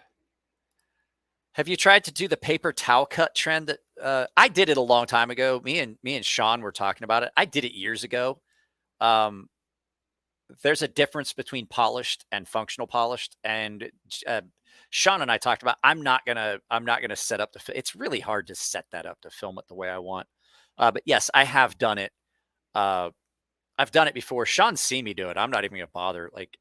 Have you tried to do the paper towel cut trend that I did it a long time ago? Me and Sean were talking about it. I did it years ago. There's a difference between polished and functional polished, and Sean and I talked about. I'm not gonna set up it's really hard to set that up to film it the way I want. But yes, I have done it. I've done it before. Sean's seen me do it. I'm not even gonna bother. Like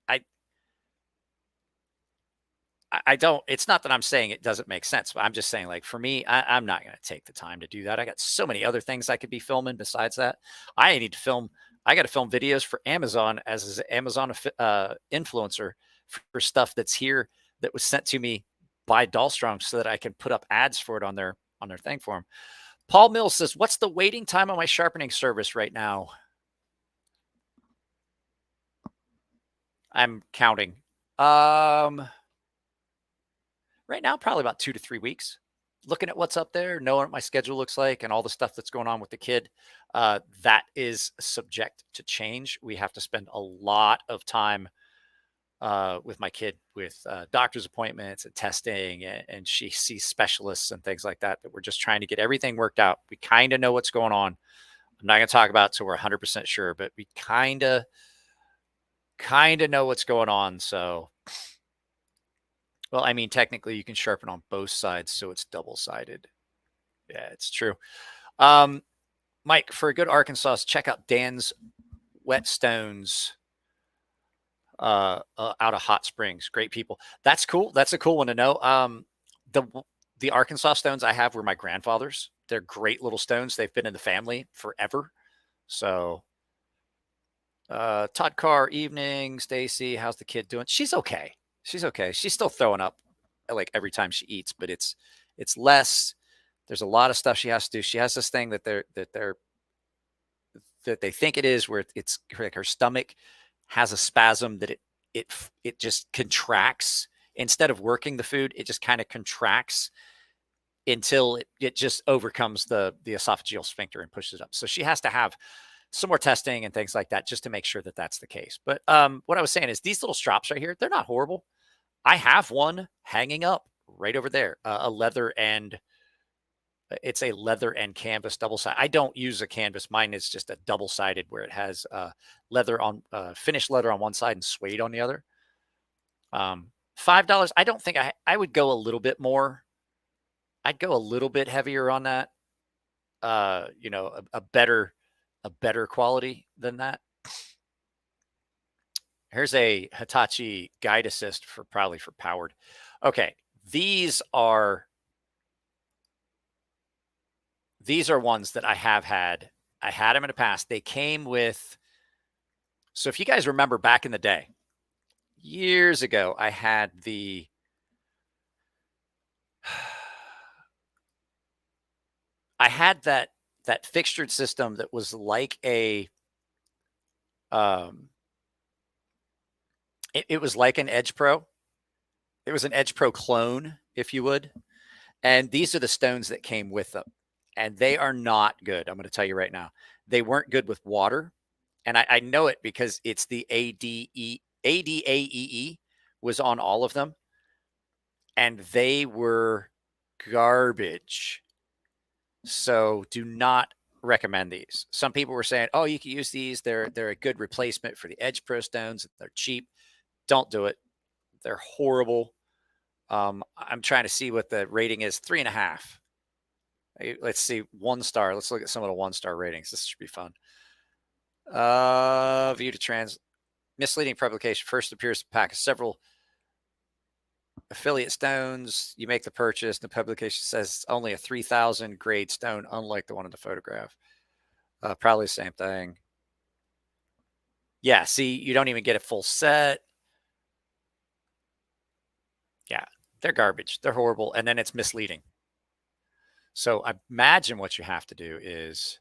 I don't, it's not that I'm saying it doesn't make sense, but I'm just saying, like, for me, I'm not going to take the time to do that. I got so many other things I could be filming besides that. I got to film videos for Amazon as an Amazon influencer for stuff that's here that was sent to me by Dahlstrom so that I can put up ads for it on their thing for them. Paul Mills says, what's the waiting time on my sharpening service right now? I'm counting. Right now, probably about 2 to 3 weeks. Looking at what's up there, knowing what my schedule looks like and all the stuff that's going on with the kid, that is subject to change. We have to spend a lot of time with my kid with doctor's appointments and testing, and she sees specialists and things like that, that we're just trying to get everything worked out. We kind of know what's going on. I'm not going to talk about it till we're 100% sure, but we kind of know what's going on. So, well, I mean, technically you can sharpen on both sides, so it's double-sided. Yeah, it's true. Mike, for a good Arkansas, check out Dan's Whetstones out of Hot Springs. Great people. That's cool. That's a cool one to know. The Arkansas stones I have were my grandfather's. They're great little stones. They've been in the family forever. So, Todd Carr, evening. Stacy, how's the kid doing? She's okay. She's okay. She's still throwing up like every time she eats, but it's less. There's a lot of stuff she has to do. She has this thing that they think it is, where it's like her stomach has a spasm that it just contracts instead of working the food. It just kind of contracts until it just overcomes the esophageal sphincter and pushes it up. So she has to have some more testing and things like that just to make sure that that's the case. But what I was saying is these little strops right here, they're not horrible. I have one hanging up right over there, it's a leather and canvas double-sided. I don't use a canvas. Mine is just a double-sided where it has leather on finished leather on one side and suede on the other. $5. I don't think I would go a little bit more. I'd go a little bit heavier on that. You know, a better quality than that. Here's a Hitachi guide assist for probably for powered. Okay, these are ones that I have had. I had them in the past. They came with. So if you guys remember back in the day, years ago, I had the. I had that fixtured system that was like a. It was like an Edge Pro. It was an Edge Pro clone, if you would. And these are the stones that came with them. And they are not good. I'm going to tell you right now. They weren't good with water. And I know it because it's the ADAEE was on all of them. And they were garbage. So do not recommend these. Some people were saying, oh, you can use these. They're a good replacement for the Edge Pro stones. They're cheap. Don't do it. They're horrible. I'm trying to see what the rating is. 3.5. Let's see. 1 star. Let's look at some of the 1-star ratings. This should be fun. View to trans. Misleading publication. First appears a pack of several affiliate stones. You make the purchase. The publication says it's only a 3,000 grade stone, unlike the one in the photograph. Probably the same thing. Yeah, see, you don't even get a full set. Yeah, they're garbage. They're horrible. And then it's misleading. So I imagine what you have to do is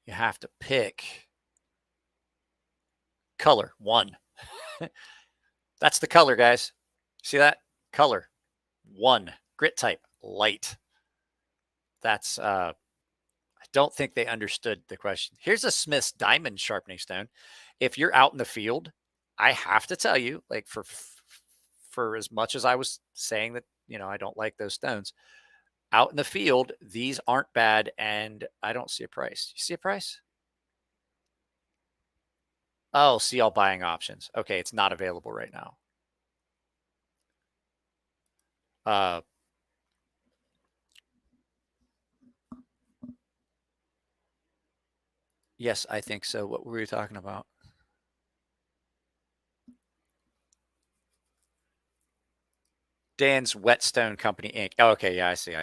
you have to pick color 1. That's the color, guys. See that? Color 1. Grit type light. That's I don't think they understood the question. Here's a Smith's diamond sharpening stone. If you're out in the field, I have to tell you, like for as much as I was saying that, you know, I don't like those stones, out in the field, these aren't bad, and I don't see a price. You see a price? Oh, see all buying options. Okay, it's not available right now. Yes, I think so. What were we talking about? Dan's Whetstone Company Inc. Oh, okay, yeah, I see.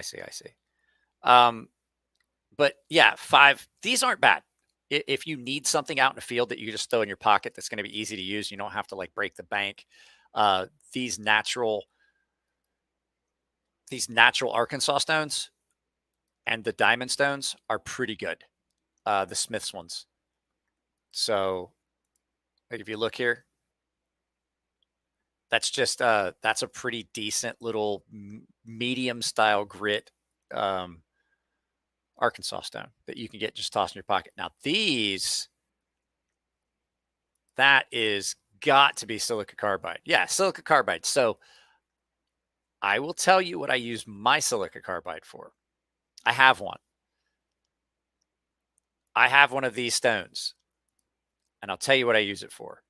But yeah, 5. These aren't bad. If you need something out in the field that you just throw in your pocket, that's going to be easy to use. You don't have to like break the bank. These natural Arkansas stones and the diamond stones are pretty good. The Smith's ones. So, like if you look here, that's just that's a pretty decent little medium style grit Arkansas stone that you can get just tossed in your pocket. Now these, that is got to be silica carbide. Yeah, silica carbide. So I will tell you what I use my silica carbide for. I have one. I have one of these stones, and I'll tell you what I use it for.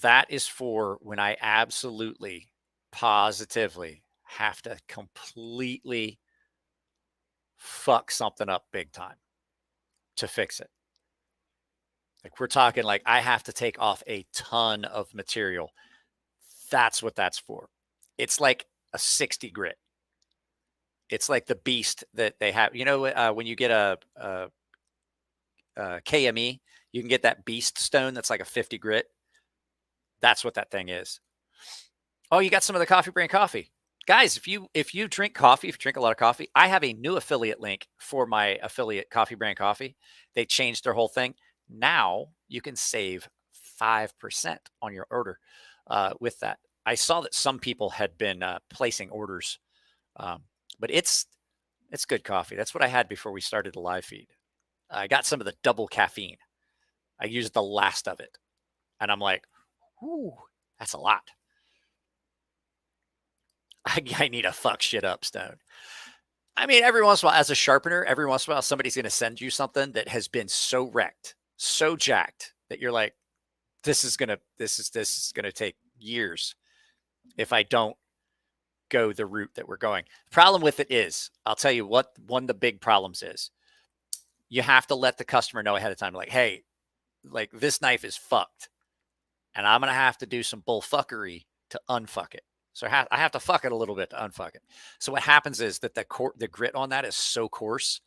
That is for when I absolutely, positively have to completely fuck something up big time to fix it. Like we're talking like I have to take off a ton of material. That's what that's for. It's like a 60 grit. It's like the beast that they have. You know, when you get a KME, you can get that beast stone that's like a 50 grit. That's what that thing is. Oh, you got some of the Coffee Brand coffee. Guys, if you drink coffee, if you drink a lot of coffee, I have a new affiliate link for my affiliate Coffee Brand Coffee. They changed their whole thing. Now you can save 5% on your order with that. I saw that some people had been placing orders, but it's good coffee. That's what I had before we started the live feed. I got some of the double caffeine. I used the last of it, and I'm like, ooh, that's a lot. I need a fuck shit up stone. I mean, every once in a while, as a sharpener, every once in a while, somebody's going to send you something that has been so wrecked, so jacked that you're like, this is gonna take years if I don't go the route that we're going. The problem with it is, I'll tell you what one of the big problems is. You have to let the customer know ahead of time, like, hey, like this knife is fucked, and I'm gonna have to do some bullfuckery to unfuck it. So I have to fuck it a little bit to unfuck it. So what happens is that the grit on that is so coarse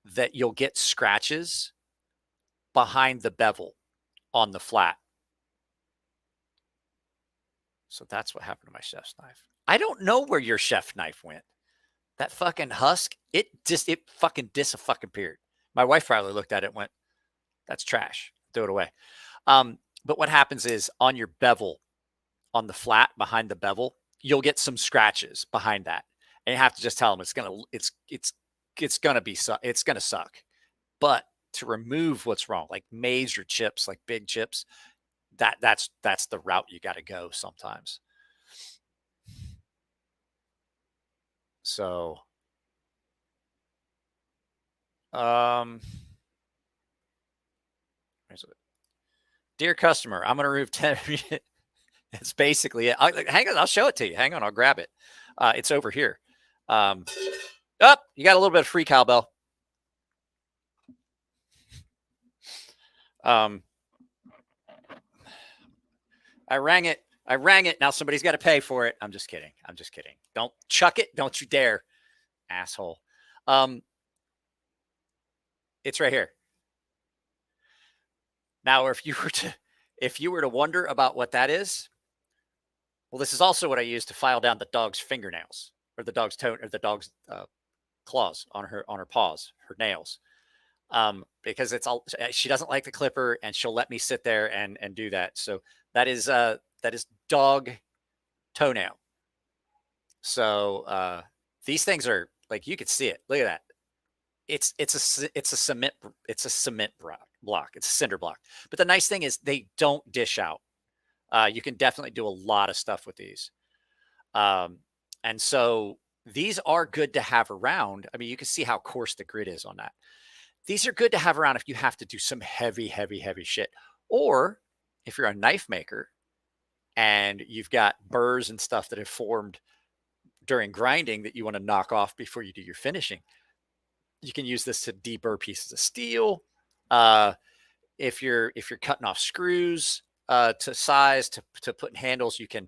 that you'll get scratches behind the bevel on the flat. So that's what happened to my chef's knife. I don't know where your chef knife went. That fucking husk, it fucking disappeared. My wife probably looked at it and went, that's trash. Throw it away. But what happens is on your bevel, on the flat behind the bevel, you'll get some scratches behind that, and you have to just tell them it's gonna suck. But to remove what's wrong, like major chips, like big chips, that's the route you got to go sometimes. So, dear customer, I'm going to remove 10. It's basically it. Hang on, I'll show it to you. Hang on, I'll grab it. It's over here. You got a little bit of free cowbell. I rang it. Now somebody's got to pay for it. I'm just kidding. Don't chuck it. Don't you dare, asshole. It's right here. Now, if you were to wonder about what that is, well, this is also what I use to file down the dog's fingernails, or the dog's toe, or the dog's claws on her paws, her nails. Because she doesn't like the clipper, and she'll let me sit there and do that. So that is dog toenail. So these things are, like, you could see it. Look at that. It's a cement block. It's a cinder block. But the nice thing is they don't dish out. You can definitely do a lot of stuff with these. And so these are good to have around. I mean, you can see how coarse the grit is on that. These are good to have around if you have to do some heavy shit. Or if you're a knife maker and you've got burrs and stuff that have formed during grinding that you want to knock off before you do your finishing, you can use this to deburr pieces of steel. If you're cutting off screws to size to put in handles, you can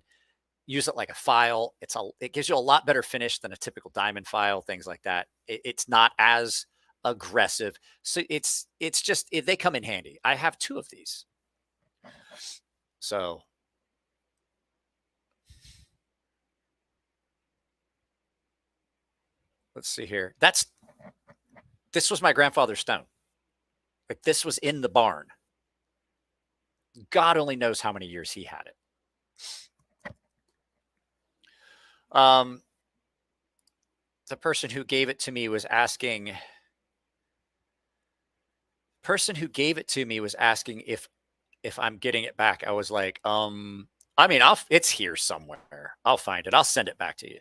use it like a file. It gives you a lot better finish than a typical diamond file, things like that. It's not as aggressive. So they come in handy. I have 2 of these. So let's see here. This was my grandfather's stone. Like, this was in the barn. God only knows how many years he had it. The person who gave it to me was asking. If I'm getting it back. I was like, I mean, it's here somewhere. I'll find it. I'll send it back to you.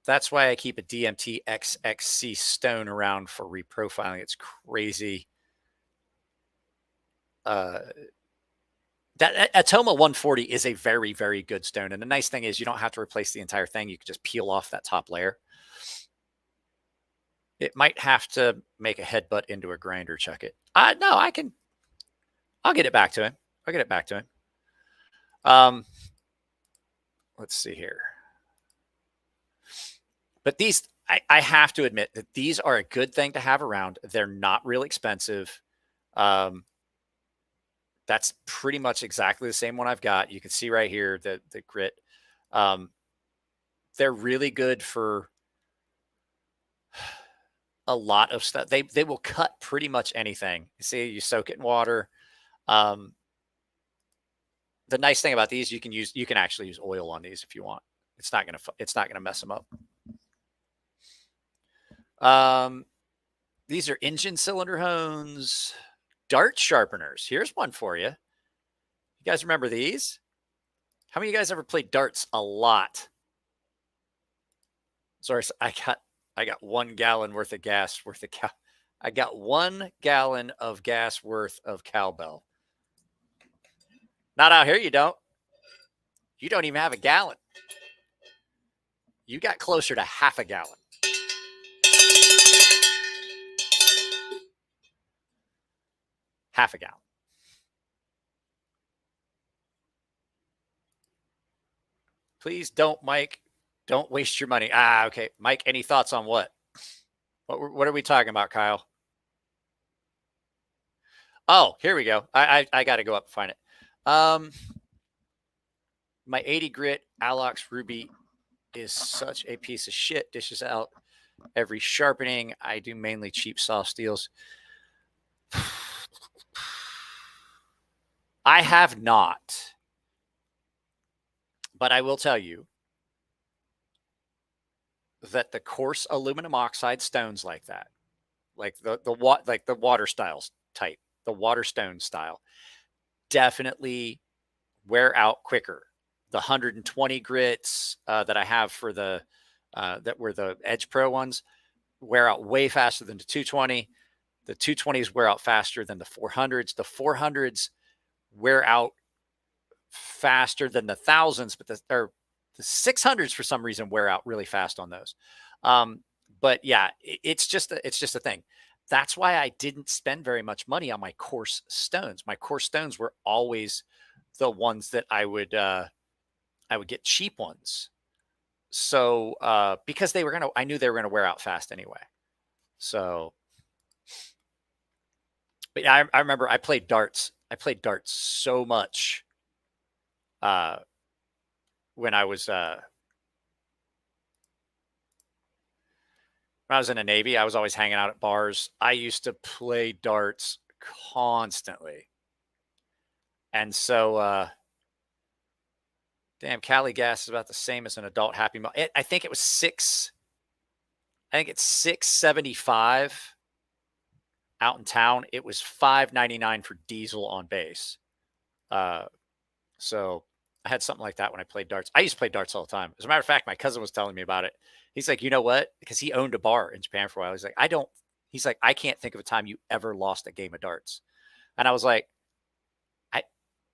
That's why I keep a DMT XXC stone around for reprofiling. It's crazy. That Atoma 140 is a very, very good stone. And the nice thing is you don't have to replace the entire thing. You can just peel off that top layer. It might have to make a headbutt into a grinder, chuck it. No, I'll get it back to him. Let's see here. But these, I have to admit that these are a good thing to have around. They're not real expensive. That's pretty much exactly the same one I've got. You can see right here the grit. They're really good for a lot of stuff. They will cut pretty much anything. You see, you soak it in water. The nice thing about these, you can actually use oil on these if you want. It's not gonna mess them up. These are engine cylinder hones, dart sharpeners. Here's one for you. You guys remember these? How many of you guys ever played darts? A lot. Sorry, I got 1 gallon worth of gas worth of I got 1 gallon of gas worth of cowbell. Not out here, you don't. You don't even have a gallon. You got closer to half a gallon. Half a gallon. Please don't, Mike. Don't waste your money. Okay. Mike, any thoughts on what? What are we talking about, Kyle? Oh, here we go. I got to go up and find it. My 80 grit Alox Ruby is such a piece of shit. Dishes out every sharpening. I do mainly cheap soft steels. I have not, but I will tell you that the coarse aluminum oxide stones like that, like the water styles type, the water stone style, definitely wear out quicker. The 120 grits that I have for the that were the Edge Pro ones wear out way faster than the 220. The 220s wear out faster than the 400s. The 400s wear out faster than the thousands, but the 600s for some reason wear out really fast on those. But yeah, it's just a thing. That's why I didn't spend very much money on my coarse stones. My coarse stones were always the ones that I would get cheap ones. So because I knew they were gonna wear out fast anyway. So, but yeah, I remember I played darts. I played darts so much when I was in the Navy. I was always hanging out at bars. I used to play darts constantly. And so damn, Cali gas is about the same as an adult Happy Meal. I think it was $6.75 out in town. It was $5.99 for diesel on base. So I had something like that when I played darts. I used to play darts all the time. As a matter of fact, my cousin was telling me about it. He's like, you know what? Because he owned a bar in Japan for a while. He's like, I can't think of a time you ever lost a game of darts. And I was like,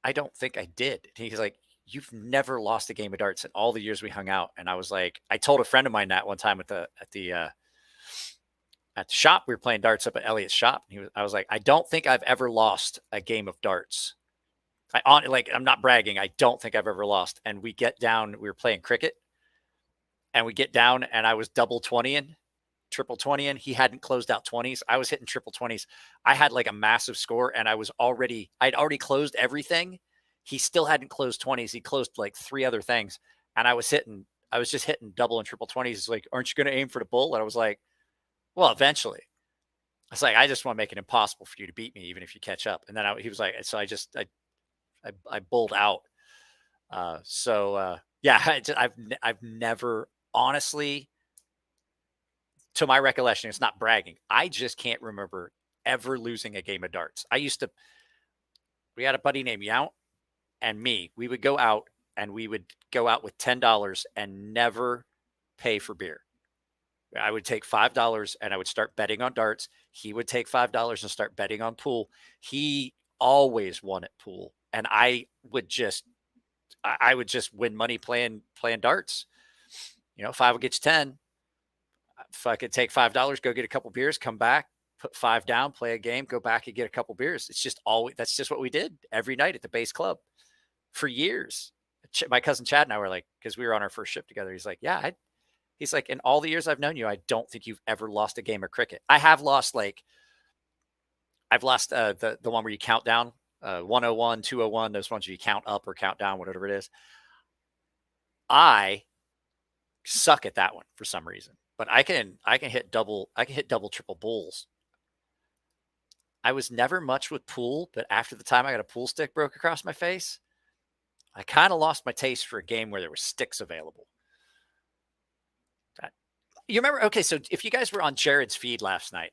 I don't think I did. He's like, you've never lost a game of darts in all the years we hung out. And I was like, I told a friend of mine that one time at the shop. We were playing darts up at Elliot's shop. I was like, I don't think I've ever lost a game of darts. I'm not bragging. I don't think I've ever lost. And we get down, we were playing cricket, and we get down, and I was double 20ing, triple 20ing. He hadn't closed out 20s. I was hitting triple 20s. I had like a massive score, and I'd already closed everything. He still hadn't closed 20s. He closed like 3 other things. And I was just hitting double and triple 20s. He's like, aren't you going to aim for the bull? And I was like, well, eventually. I was like, I just want to make it impossible for you to beat me, even if you catch up. And then he was like, so I bowled out. Yeah, I've never, honestly, to my recollection, it's not bragging, I just can't remember ever losing a game of darts. We had a buddy named Yount and me. We would go out with $10 and never pay for beer. I would take $5 and I would start betting on darts. He would take $5 and start betting on pool. He always won at pool. And I would just win money playing darts. You know, if I would get you 10, if I could take $5, go get a couple beers, come back, put 5 down, play a game, go back and get a couple beers. That's just what we did every night at the base club for years. My cousin Chad and I were like, because we were on our first ship together. He's like, yeah, he's like, in all the years I've known you, I don't think you've ever lost a game of cricket. I've lost the one where you count down, 101, 201, those ones where you count up or count down, whatever it is. I suck at that one for some reason, but I can hit double, triple bulls. I was never much with pool, but after the time I got a pool stick broke across my face, I kind of lost my taste for a game where there were sticks available. You remember? Okay, so if you guys were on Jared's feed last night,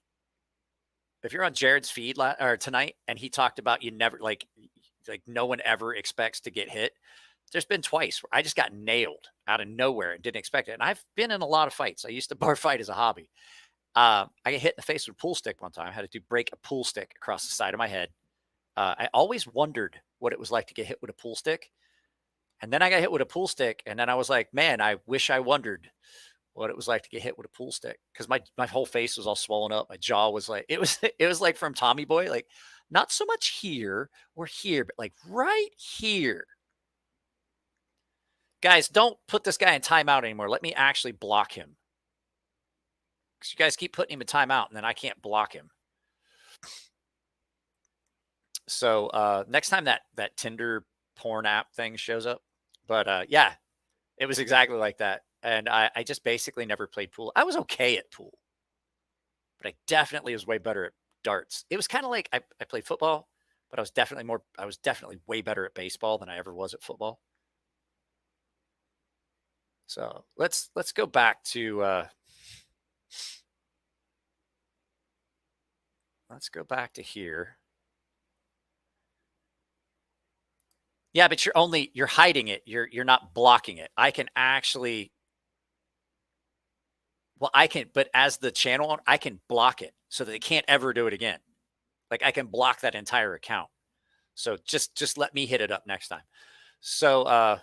if you're on Jared's feed or tonight, and he talked about you never like no one ever expects to get hit. There's been twice where I just got nailed out of nowhere and didn't expect it. And I've been in a lot of fights. I used to bar fight as a hobby, I got hit in the face with a pool stick one time. I had to break a pool stick across the side of my head. I always wondered what it was like to get hit with a pool stick. And then I got hit with a pool stick. And then I was like, man, I wish I wondered what it was like to get hit with a pool stick. Cause my whole face was all swollen up. My jaw was like, it was like from Tommy Boy, like not so much here or here, but like right here. Guys, don't put this guy in timeout anymore. Let me actually block him. Because you guys keep putting him in timeout, and then I can't block him. So next time that Tinder porn app thing shows up. But yeah, it was exactly like that. And I just basically never played pool. I was okay at pool. But I definitely was way better at darts. It was kind of like I played football, but I was definitely way better at baseball than I ever was at football. So let's go back to let's go back to here. Yeah, but you're hiding it. You're not blocking it. I can actually, well, but as the channel owner, I can block it so that they can't ever do it again. Like I can block that entire account. So just let me hit it up next time. So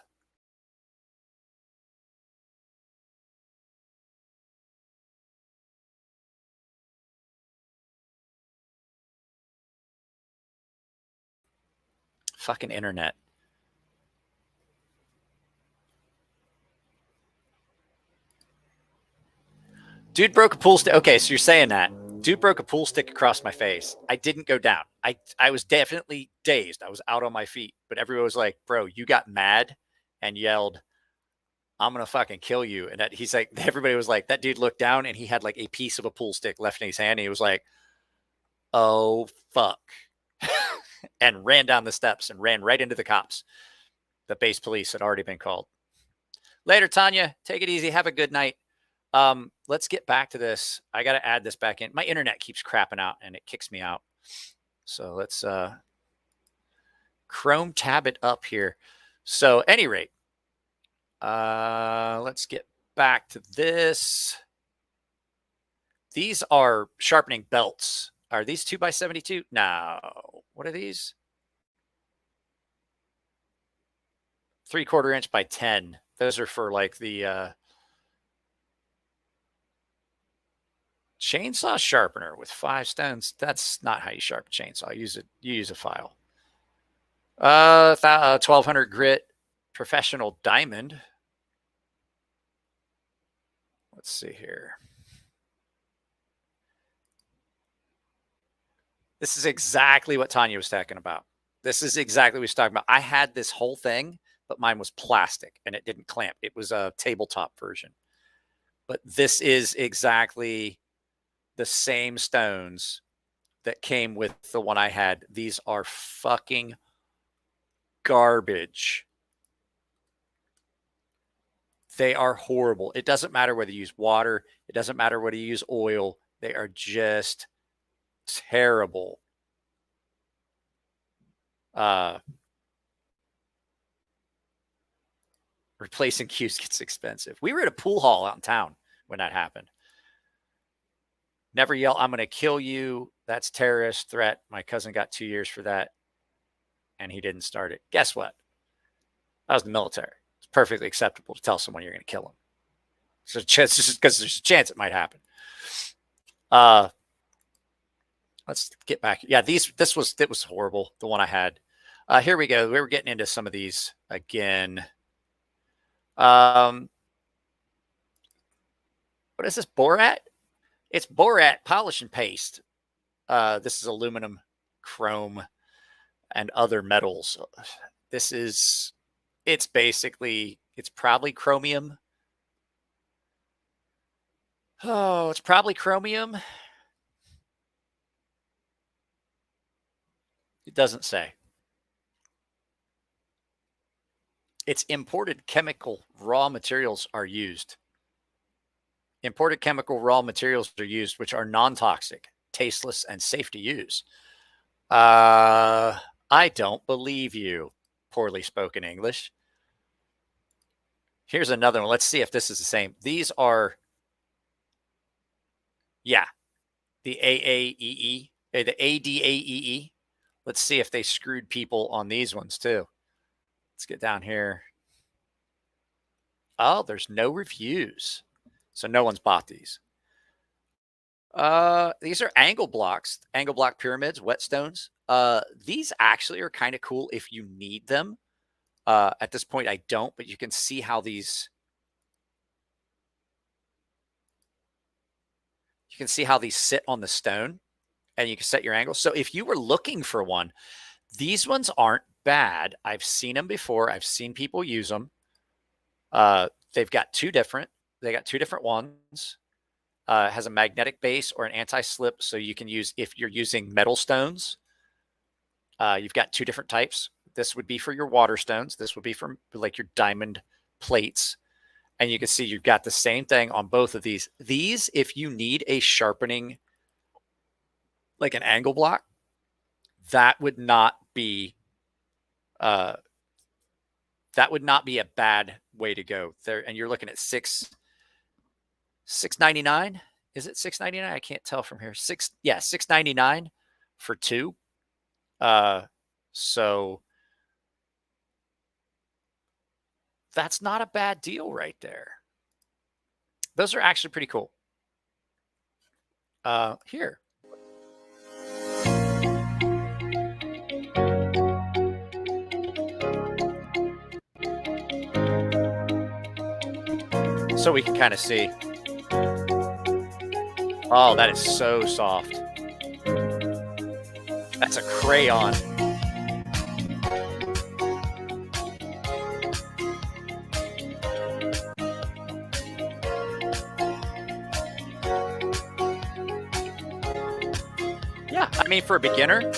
fucking internet. Dude broke a pool stick. Okay, so you're saying that. Dude broke a pool stick across my face. I didn't go down. I was definitely dazed. I was out on my feet. But everyone was like, bro, you got mad and yelled, I'm going to fucking kill you. And he's like, everybody was like, that dude looked down and he had like a piece of a pool stick left in his hand. And he was like, oh, fuck. And ran down the steps and ran right into the cops. The base police had already been called. Later, Tanya. Take it easy. Have a good night. Let's get back to this. I got to add this back in. My internet keeps crapping out and it kicks me out. So let's Chrome tab it up here. So any rate, let's get back to this. These are sharpening belts. Are these 2x72? No. What are these? 3/4 inch by 10. Those are for like the chainsaw sharpener with 5 stones. That's not how you sharpen chainsaw. You use a file. 1200 grit professional diamond. Let's see here. This is exactly what Tanya was talking about. This is exactly what he was talking about. I had this whole thing, but mine was plastic and it didn't clamp. It was a tabletop version. But this is exactly the same stones that came with the one I had. These are fucking garbage. They are horrible. It doesn't matter whether you use water. It doesn't matter whether you use oil. They are just terrible. Replacing cues gets expensive. We were at a pool hall out in town when that happened. Never yell, I'm going to kill you. That's terrorist threat. My cousin got 2 years for that, and he didn't start it. Guess what? That was the military. It's perfectly acceptable to tell someone you're going to kill them. So just because there's a chance it might happen. Let's get back. Yeah, it was horrible. The one I had. Here we go. We were getting into some of these again. What is this? Borat? It's Borat polish and paste. This is aluminum, chrome, and other metals. It's probably chromium. Oh, it's probably chromium. It doesn't say. It's imported chemical raw materials are used. Imported chemical raw materials are used, which are non-toxic, tasteless, and safe to use. I don't believe you. Poorly spoken English. Here's another one. Let's see if this is the same. These are Yeah, the AAEE, the ADAEE. Let's see if they screwed people on these ones too. Let's get down here. Oh, there's no reviews. So no one's bought these. These are angle blocks, angle block pyramids, whetstones. These actually are kind of cool if you need them. At this point, I don't, but you can see how these. You can see how these sit on the stone, and you can set your angle. So if you were looking for one, these ones aren't bad. I've seen them before. I've seen people use them. They've got two different. They got two different ones. Has a magnetic base or an anti-slip, so you can use if you're using metal stones. You've got two different types. This would be for your water stones. This would be for like your diamond plates. And you can see you've got the same thing on both of these. These, if you need a sharpening, like an angle block, that would not be a bad way to go there. And you're looking at $6.99. Is it $6.99? I can't tell from here. $6.99 for two. So that's not a bad deal right there. Those are actually pretty cool. Here. So we can kind of see. Oh, that is so soft. That's a crayon. Yeah, I mean, for a beginner.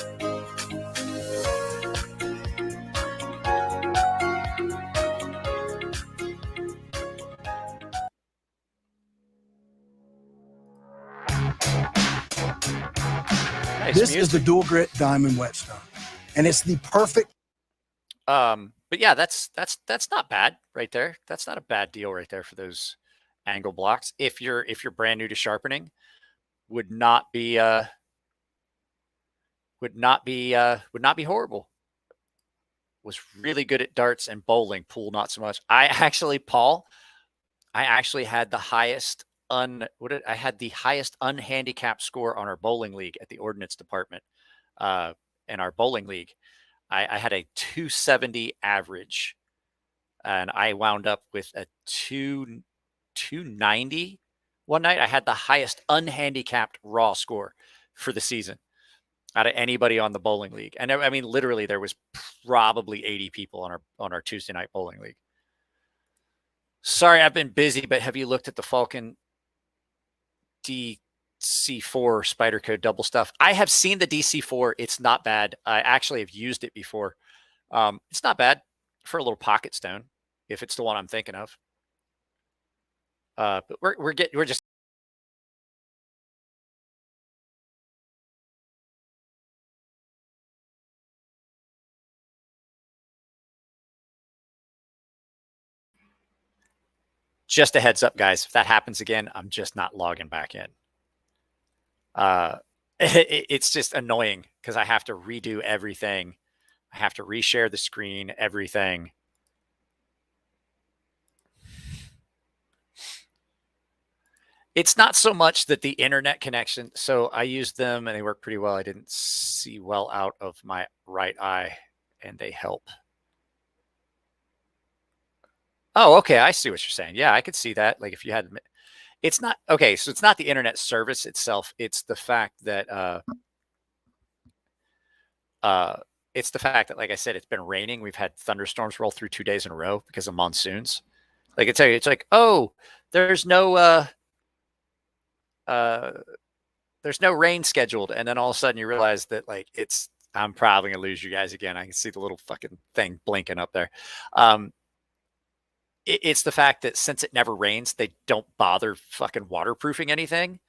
Nice This music. is the dual grit diamond whetstone, and it's the perfect. But yeah, that's not bad right there. That's not a bad deal right there for those angle blocks. If you're brand new to sharpening, would not be horrible. Was really good at darts and bowling. Pool not so much. I actually had the highest unhandicapped score on our bowling league at the ordnance department. In our bowling league, I had a 270 average, and I wound up with a 290 one night. I had the highest unhandicapped raw score for the season out of anybody on the bowling league. And I mean, literally, there was probably 80 people on our Tuesday night bowling league. Sorry, I've been busy, but have you looked at the Falcon DC4 Spider Code double stuff? I have seen the DC4. It's not bad. I actually have used it before. It's not bad for a little pocket stone, if it's the one I'm thinking of. But we're just. Just a heads up, guys. If that happens again, I'm just not logging back in. It's just annoying because I have to redo everything. I have to reshare the screen, everything. It's not so much that the internet connection. So I used them and they work pretty well. I didn't see well out of my right eye, and they help. Oh, okay. I see what you're saying. Yeah, I could see that. Like if you had, it's not okay. So it's not the internet service itself. It's the fact that, like I said, it's been raining. We've had thunderstorms roll through 2 days in a row because of monsoons. Like I tell you, it's like, oh, there's no rain scheduled. And then all of a sudden you realize that like, I'm probably gonna lose you guys again. I can see the little fucking thing blinking up there. It's the fact that since it never rains, they don't bother fucking waterproofing anything.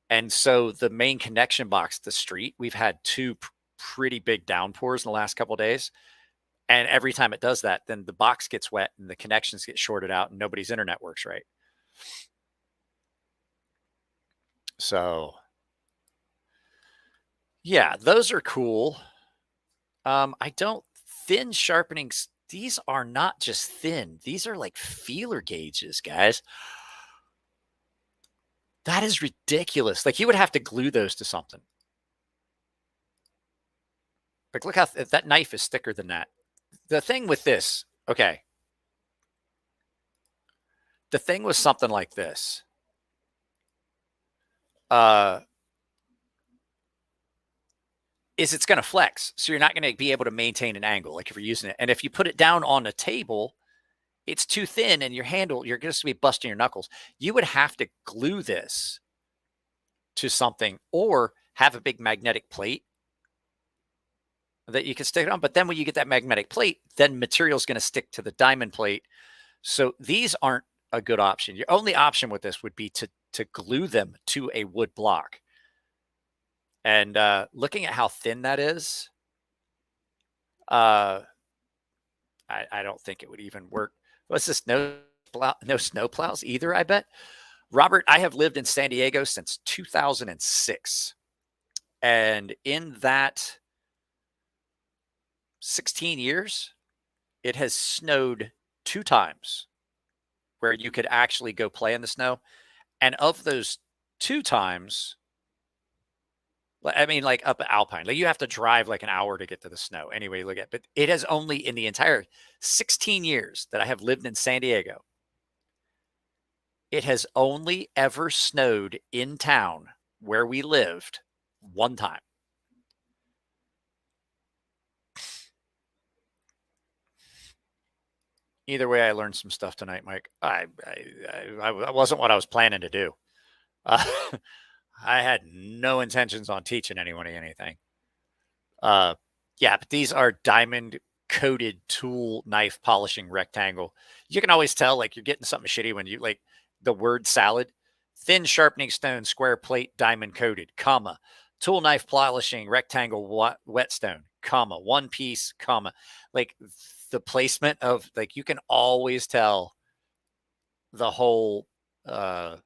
And so the main connection box, the street, we've had two pretty big downpours in the last couple of days. And every time it does that, then the box gets wet and the connections get shorted out and nobody's internet works right. So, yeah, those are cool. I don't thin sharpenings. These are not just thin. These are like feeler gauges, guys. That is ridiculous. Like you would have to glue those to something. Like look how that knife is thicker than that. The thing with this, okay. The thing with something like this, is it's going to flex. So you're not going to be able to maintain an angle like if you're using it. And if you put it down on a table, it's too thin and your handle, you're just going to be busting your knuckles. You would have to glue this to something or have a big magnetic plate that you can stick it on. But then when you get that magnetic plate, then material is going to stick to the diamond plate. So these aren't a good option. Your only option with this would be to glue them to a wood block. And looking at how thin that is, I don't think it would even work. What's this? No snow plows either, I bet. Robert, I have lived in San Diego since 2006. And in that 16 years, it has snowed 2 times where you could actually go play in the snow. And of those 2 times, I mean, like up Alpine, like you have to drive like an hour to get to the snow. Anyway, look at, but it has only in the entire 16 years that I have lived in San Diego, it has only ever snowed in town where we lived 1 time. Either way, I learned some stuff tonight, Mike. I wasn't what I was planning to do. I had no intentions on teaching anyone anything. Yeah, but these are diamond coated tool knife polishing rectangle. You can always tell like you're getting something shitty when you like the word salad, thin sharpening stone, square plate, diamond coated, comma, tool knife polishing rectangle whetstone, comma, 1 piece, comma. Like the placement of like, you can always tell the whole, the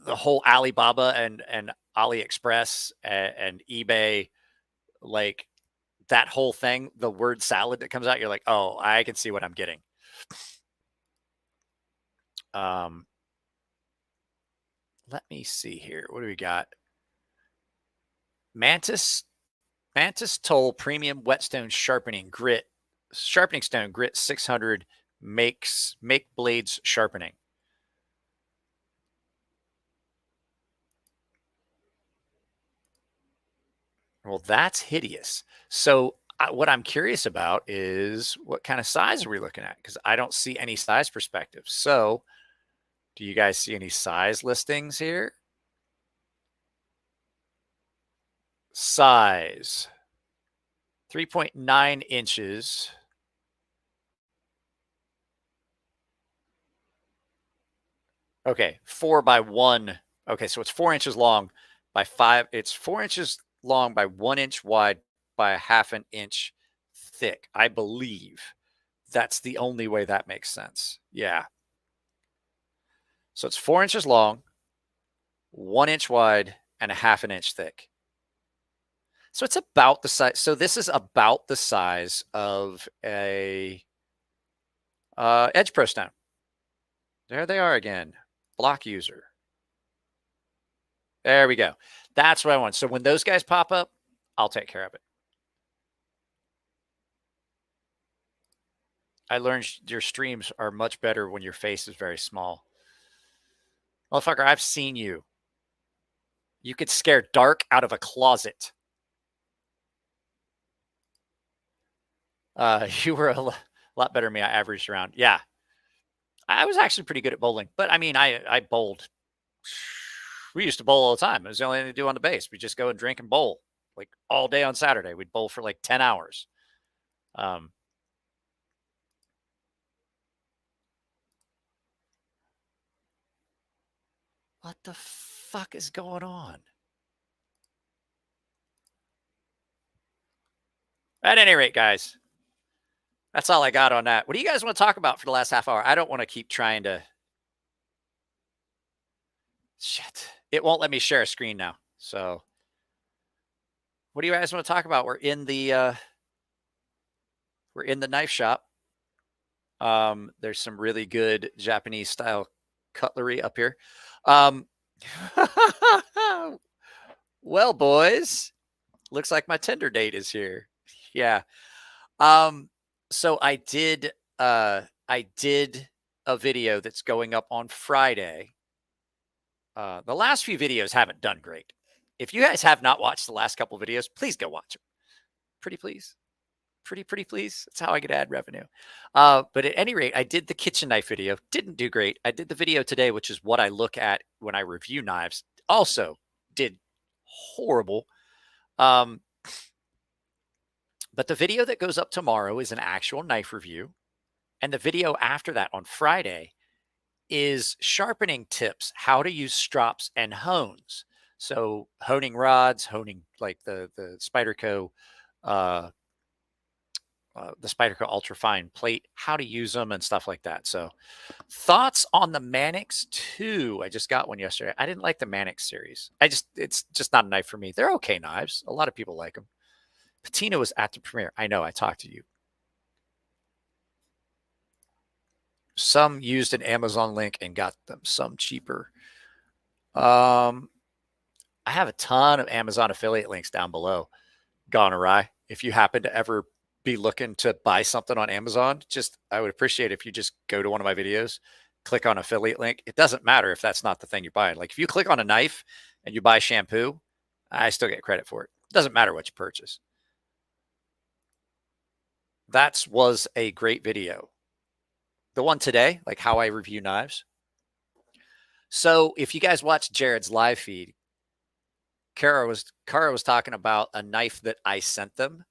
whole Alibaba and AliExpress and eBay, like that whole thing, the word salad that comes out, you're like, oh, I can see what I'm getting. Let me see here. What do we got? Mantis Toll Premium Whetstone Sharpening Stone Grit 600 make blades sharpening. Well, that's hideous. So what I'm curious about is what kind of size are we looking at? Because I don't see any size perspective. So do you guys see any size listings here? Size 3.9 inches. Okay, 4 by 1. Okay, so it's 4 inches long by 5. It's 4 inches long by 1 inch wide by 1/2 inch thick. I believe that's the only way that makes sense. Yeah. So it's 4 inches long, 1 inch wide, and 1/2 inch thick. So it's about the size. So this is about the size of a Edge Pro stone. There they are again. Block user. There we go. That's what I want. So when those guys pop up, I'll take care of it. I learned your streams are much better when your face is very small. Motherfucker, I've seen you. You could scare Dark out of a closet. You were a lot better than me. I averaged around. Yeah. I was actually pretty good at bowling. But, I mean, I bowled. We used to bowl all the time. It was the only thing to do on the base. We just go and drink and bowl. Like, all day on Saturday. We'd bowl for, like, 10 hours. What the fuck is going on? At any rate, guys, that's all I got on that. What do you guys want to talk about for the last half hour? I don't want to keep trying to Shit. It won't let me share a screen now. So what do you guys want to talk about? We're in the knife shop. There's some really good Japanese style cutlery up here. Well, boys, looks like my Tinder date is here. Yeah. So I did a video that's going up on Friday. The last few videos haven't done great. If you guys have not watched the last couple videos, please go watch them. Pretty please. Pretty please. That's how I get ad revenue. But at any rate, I did the kitchen knife video. Didn't do great. I did the video today, which is what I look at when I review knives. Also did horrible. But the video that goes up tomorrow is an actual knife review. And the video after that on Friday is sharpening tips, how to use strops and hones. So honing rods, honing like the Spyderco, the Spyderco Ultrafine plate, how to use them and stuff like that. So thoughts on the Mannix 2. I just got one yesterday. I didn't like the Mannix series. It's just not a knife for me. They're okay knives. A lot of people like them. Patina was at the premiere. I know, I talked to you. Some used an Amazon link and got them some cheaper. I have a ton of Amazon affiliate links down below. Gone awry. If you happen to ever be looking to buy something on Amazon, I would appreciate if you just go to one of my videos, click on affiliate link. It doesn't matter if that's not the thing you're buying. Like if you click on a knife and you buy shampoo, I still get credit for it. It doesn't matter what you purchase. That was a great video. The one today, like how I review knives. So if you guys watch Jared's live feed, Kara was talking about a knife that I sent them.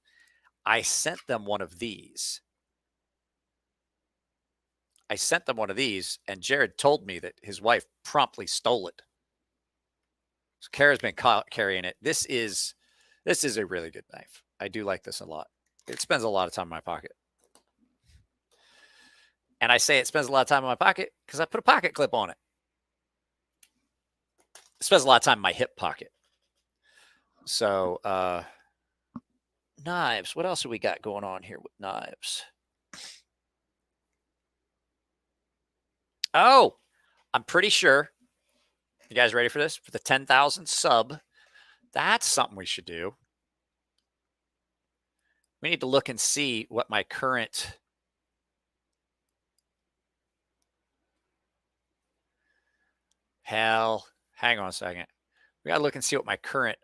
I sent them one of these. And Jared told me that his wife promptly stole it. So Kara's been carrying it. This is a really good knife. I do like this a lot. It spends a lot of time in my pocket. And I say it spends a lot of time in my pocket because I put a pocket clip on it. It spends a lot of time in my hip pocket. So, knives. What else have we got going on here with knives? Oh, I'm pretty sure. You guys ready for this? For the 10,000 sub. That's something we should do. We need to look and see what my current... Hell, hang on a second. We got to look and see what my current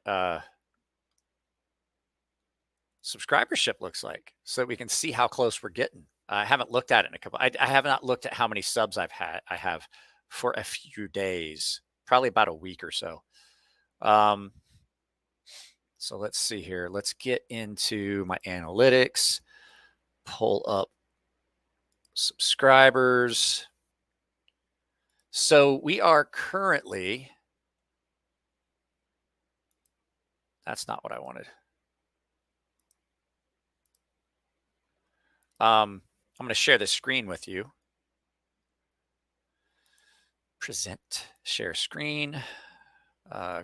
subscribership looks like so that we can see how close we're getting. I haven't looked at it in a couple. I have not looked at how many subs I have for a few days, probably about a week or so. So let's see here. Let's get into my analytics, pull up subscribers. So we are currently, that's not what I wanted. I'm going to share the screen with you. Present, share screen,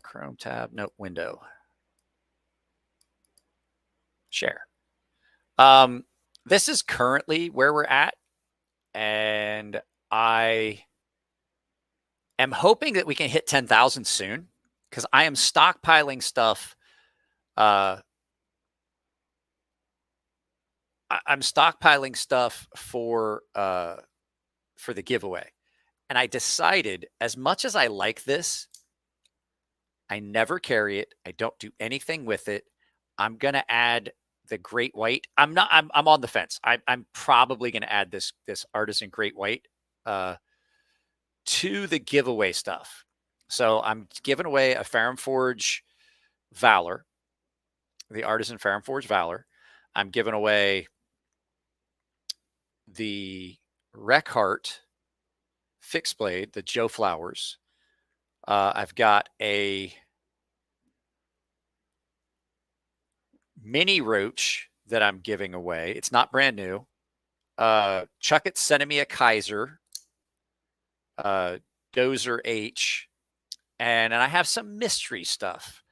Chrome tab, nope, window. Share. This is currently where we're at. And I am hoping that we can hit 10,000 soon because I am stockpiling stuff. I'm stockpiling stuff for the giveaway. And I decided, as much as I like this, I never carry it. I don't do anything with it. I'm going to add the Great White. I'm on the fence. I'm probably going to add this Artisan Great White to the giveaway stuff. So I'm giving away a Ferrum Forge Valor, the Artisan Ferrum Forge Valor. I'm giving away the Reckart Fixed Blade, the Joe Flowers. I've got a Mini Roach that I'm giving away. It's not brand new. Chuck It sending me a Kaiser, Dozer H, and I have some mystery stuff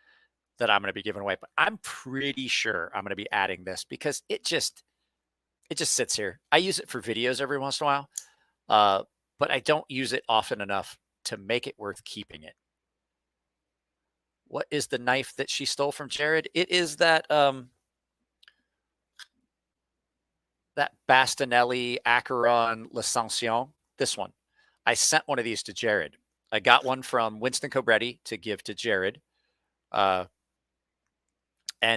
that I'm going to be giving away, but I'm pretty sure I'm going to be adding this because it just sits here. I use it for videos every once in a while, but I don't use it often enough to make it worth keeping it. What is the knife that she stole from Jared? It is that that Bastinelli Acheron L'Ascension. This one. I sent one of these to Jared. I got one from Winston Cobretti to give to Jared. And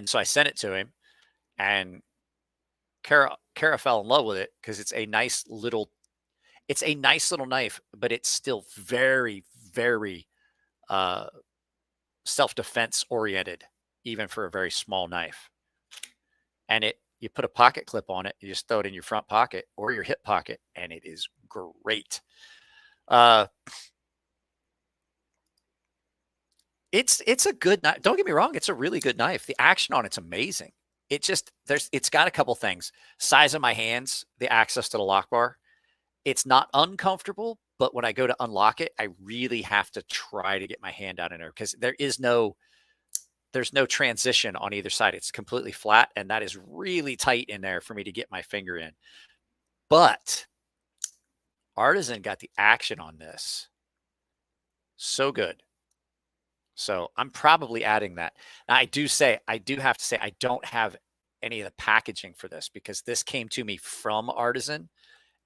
so I sent it to him, and Kara fell in love with it because it's a nice little knife, but it's still very, very self-defense oriented, even for a very small knife. And you put a pocket clip on it, you just throw it in your front pocket or your hip pocket, and it is great. It's a good knife. Don't get me wrong, it's a really good knife. The action on it's amazing. It's got a couple things. Size of my hands, the access to the lock bar. It's not uncomfortable, but when I go to unlock it, I really have to try to get my hand out in there because there's no transition on either side. It's completely flat, and that is really tight in there for me to get my finger in. But Artisan got the action on this so good. So I'm probably adding that. Now, I do have to say, I don't have any of the packaging for this because this came to me from Artisan,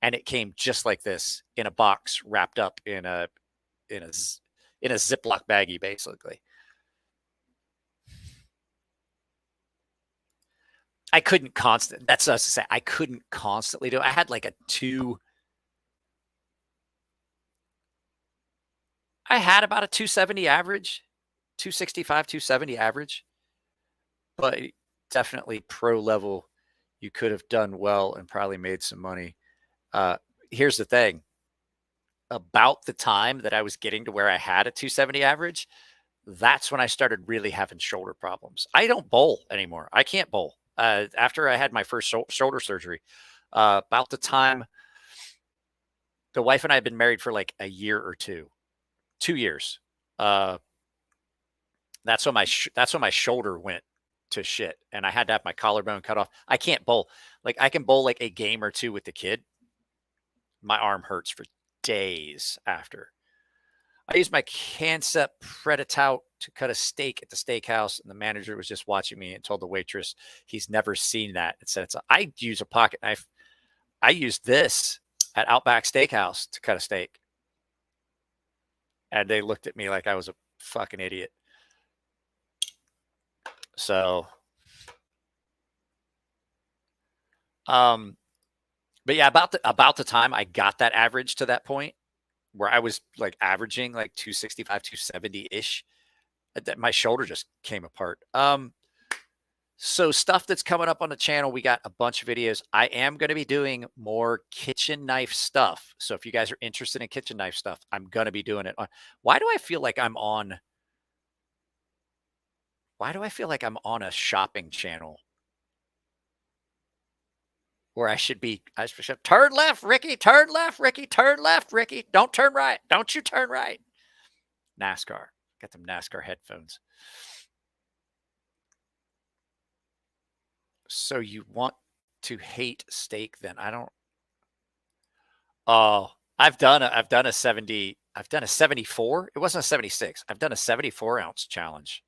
and it came just like this in a box wrapped up in a Ziploc baggie, basically. I couldn't constantly. That's what I was to say. I couldn't constantly do it. I had like I had about a 270 average. 265, 270 average, but definitely pro level. You could have done well and probably made some money. Here's the thing. About the time that I was getting to where I had a 270 average, that's when I started really having shoulder problems. I don't bowl anymore. I can't bowl. After I had my first shoulder surgery, about the time the wife and I had been married for like a year or 2 years. That's when my shoulder went to shit, and I had to have my collarbone cut off. I can't bowl. Like I can bowl like a game or 2 with the kid. My arm hurts for days after. I used my Cansep Predatout to cut a steak at the steakhouse, and the manager was just watching me and told the waitress he's never seen that. It said I use a pocket knife. I used this at Outback Steakhouse to cut a steak, and they looked at me like I was a fucking idiot. So, but yeah, about the time I got that average to that point where I was like averaging like 265, 270 ish, that my shoulder just came apart. So stuff that's coming up on the channel, we got a bunch of videos. I am going to be doing more kitchen knife stuff. So if you guys are interested in kitchen knife stuff, I'm going to be doing it. Why do I feel like I'm on a shopping channel where I should turn left, Ricky, turn left, Ricky, turn left, Ricky. Don't turn right. Don't you turn right. NASCAR. Got them NASCAR headphones. So you want to hate steak then? I don't. Oh, I've done a 70. I've done a 74. It wasn't a 76. I've done a 74-ounce challenge.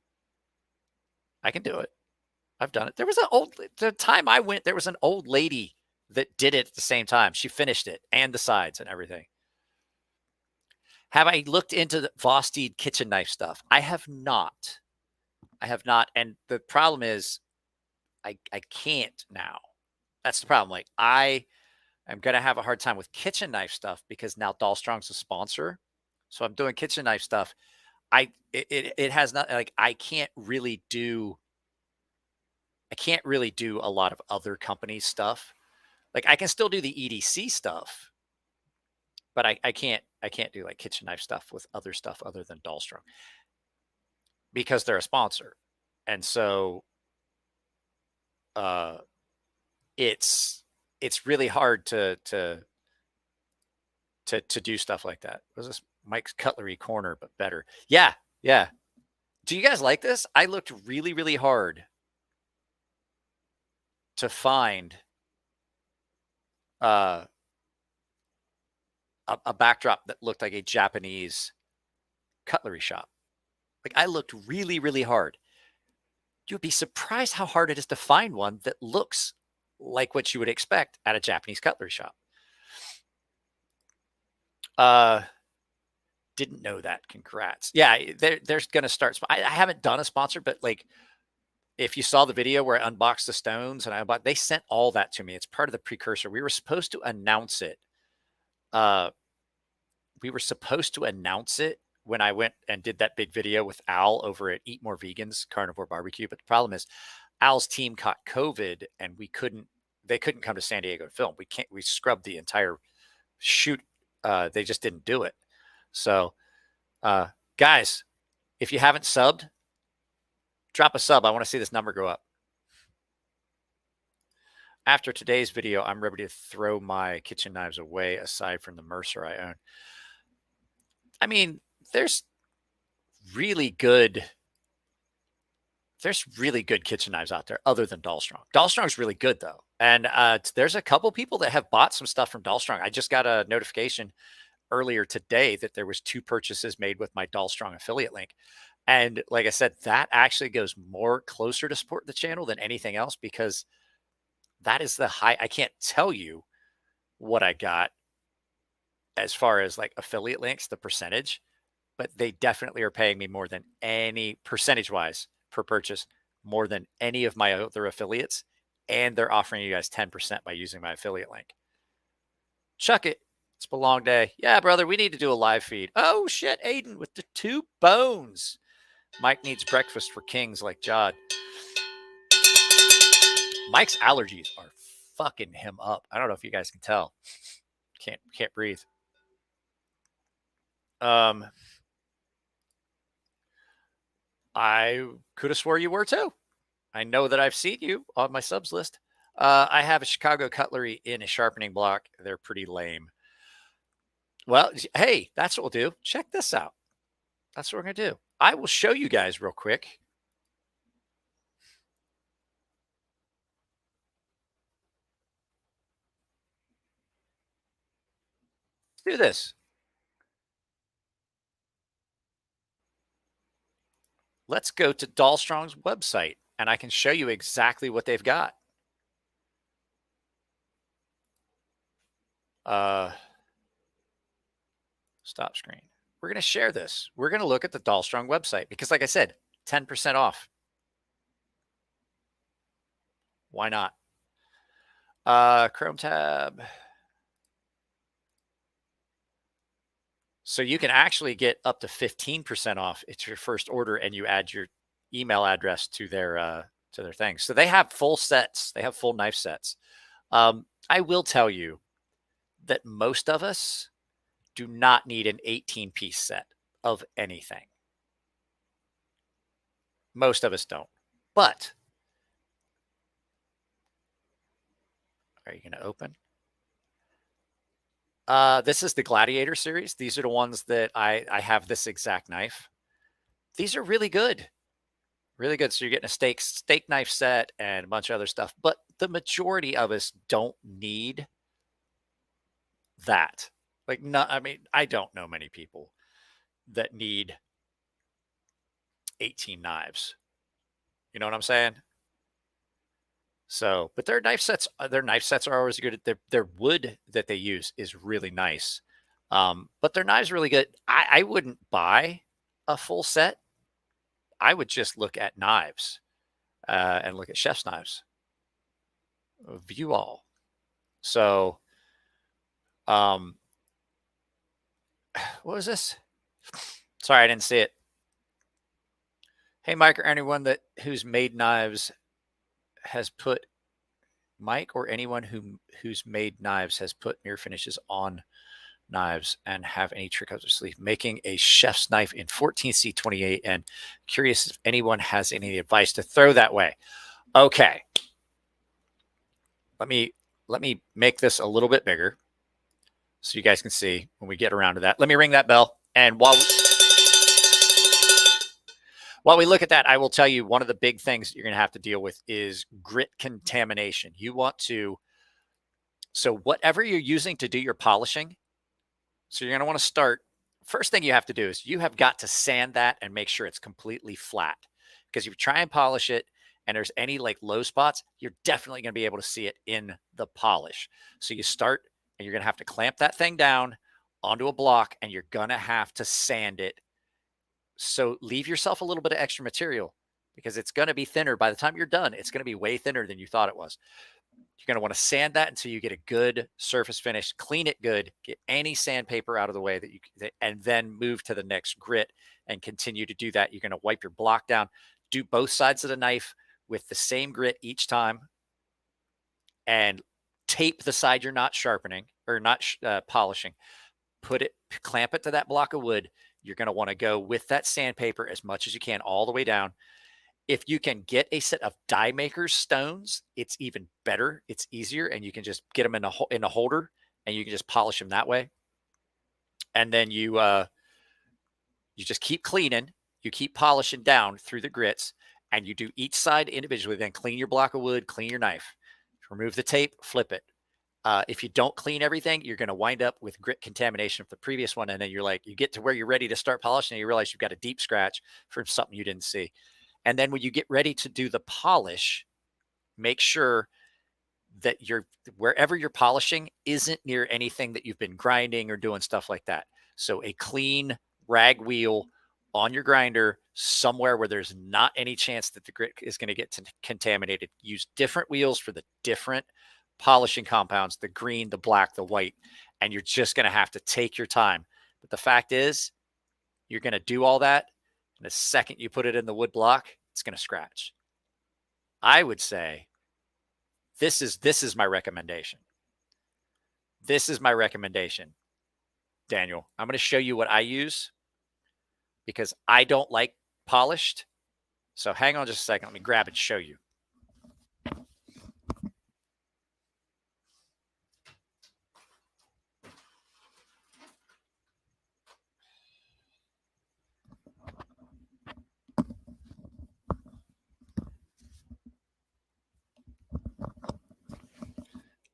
I can do it. I've done it. There was the time I went, there was an old lady that did it at the same time. She finished it and the sides and everything. Have I looked into the Vosteed kitchen knife stuff? I have not. And the problem is I can't now. That's the problem. Like I am going to have a hard time with kitchen knife stuff because now Dahlstrong's a sponsor. So I'm doing kitchen knife stuff. It has not, like, I can't really do a lot of other companies' stuff. Like I can still do the EDC stuff, but I can't do like kitchen knife stuff with other stuff other than Dahlstrong because they're a sponsor. And so it's really hard to to do stuff like that. Was this Mike's Cutlery Corner, but better? Yeah, yeah. Do you guys like this? I looked really, really hard to find a backdrop that looked like a Japanese cutlery shop. Like, I looked really, really hard. You'd be surprised how hard it is to find one that looks like what you would expect at a Japanese cutlery shop. Didn't know that. Congrats. Yeah, there's going to start. I haven't done a sponsor, but like, if you saw the video where I unboxed the stones and they sent all that to me. It's part of the precursor. We were supposed to announce it. When I went and did that big video with Al over at Eat More Vegans Carnivore Barbecue. But the problem is Al's team caught COVID and they couldn't come to San Diego to film. We scrubbed the entire shoot. They just didn't do it. So, guys, if you haven't subbed, drop a sub. I want to see this number go up. After today's video, I'm ready to throw my kitchen knives away aside from the Mercer I own. I mean, there's really good kitchen knives out there other than Dahlstrong. Dahlstrong's really good, though. And there's a couple people that have bought some stuff from Dahlstrong. I just got a notification earlier today that there was 2 purchases made with my Dahlstrong affiliate link. And like I said, that actually goes more closer to support the channel than anything else, because that is the high. I can't tell you what I got as far as like affiliate links, the percentage, but they definitely are paying me more than any percentage-wise per purchase, more than any of my other affiliates. And they're offering you guys 10% by using my affiliate link. Chuck it. It's a long day. Yeah, brother, we need to do a live feed. Oh, shit, Aiden with the 2 bones. Mike needs breakfast for kings like Jod. Mike's allergies are fucking him up. I don't know if you guys can tell. Can't breathe. I could have swore you were too. I know that I've seen you on my subs list. I have a Chicago cutlery in a sharpening block. They're pretty lame. Well, hey, that's what we'll do. Check this out. That's what we're going to do. I will show you guys real quick. Let's do this. Let's go to Dahlstrong's website, and I can show you exactly what they've got. Stop screen. We're going to share this. We're going to look at the Dahlstrong website because, like I said, 10% off. Why not? Chrome tab. So you can actually get up to 15% off. It's your first order, and you add your email address to their thing. So they have full sets. They have full knife sets. I will tell you that most of us do not need an 18-piece set of anything. Most of us don't. But are you going to open? This is the Gladiator series. These are the ones that I have this exact knife. These are really good. Really good. So you're getting a steak knife set and a bunch of other stuff. But the majority of us don't need that. Like, no, I mean, I don't know many people that need 18 knives. You know what I'm saying? So, but their knife sets are always good. Their wood that they use is really nice. But their knives are really good. I wouldn't buy a full set. I would just look at knives and look at chef's knives. View all. So, what was this? Sorry, I didn't see it. Hey, Mike, or anyone who's made knives has put Mike or anyone who's made knives has put mirror finishes on knives and have any trick up their sleeve. Making a chef's knife in 14C28, and curious if anyone has any advice to throw that way. Okay. Let me make this a little bit bigger. so you guys can see when we get around to that. Let me ring that bell. And while we look at that, I will tell you one of the big things you're going to have to deal with is grit contamination. You want to, so whatever you're using to do your polishing, so you're going to want to start, first thing you have to do is you have got to sand that and make sure it's completely flat. Because if you try and polish it and there's any like low spots, you're definitely going to be able to see it in the polish. So you start and you're going to have to clamp that thing down onto a block and you're going to have to sand it. So leave yourself a little bit of extra material because it's going to be thinner. By the time you're done, it's going to be way thinner than you thought it was. You're going to want to sand that until you get a good surface finish, clean it good, get any sandpaper out of the way and then move to the next grit and continue to do that. You're going to wipe your block down, do both sides of the knife with the same grit each time, and tape the side you're not sharpening or not polishing. Clamp it to that block of wood. You're going to want to go with that sandpaper as much as you can all the way down. If you can get a set of die maker's stones, it's even better. It's easier, and you can just get them in a holder, and you can just polish them that way. And then you just keep cleaning. You keep polishing down through the grits, and you do each side individually. Then clean your block of wood, clean your knife, remove the tape, flip it. If you don't clean everything, you're going to wind up with grit contamination of the previous one. And then you get to where you're ready to start polishing, and you realize you've got a deep scratch from something you didn't see. And then when you get ready to do the polish, make sure that wherever you're polishing isn't near anything that you've been grinding or doing stuff like that. So a clean rag wheel on your grinder somewhere where there's not any chance that the grit is going to get contaminated. Use different wheels for the different polishing compounds, the green, the black, the white, and you're just going to have to take your time. But the fact is, you're going to do all that. And the second you put it in the wood block, it's going to scratch. I would say this is my recommendation. This is my recommendation, Daniel. I'm going to show you what I use because I don't like polished. So hang on just a second. Let me grab and show you.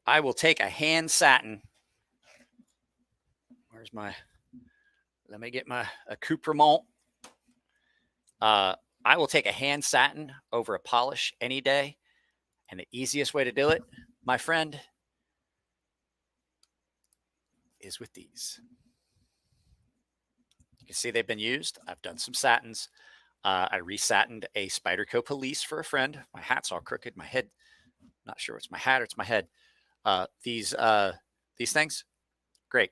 I will take a hand satin. Let me get a Coupermont. I will take a hand satin over a polish any day. And the easiest way to do it, my friend, is with these. You can see they've been used. I've done some satins. I resatined a Spyderco Police for a friend. My hat's all crooked. My head, not sure it's my hat or it's my head. These things, great.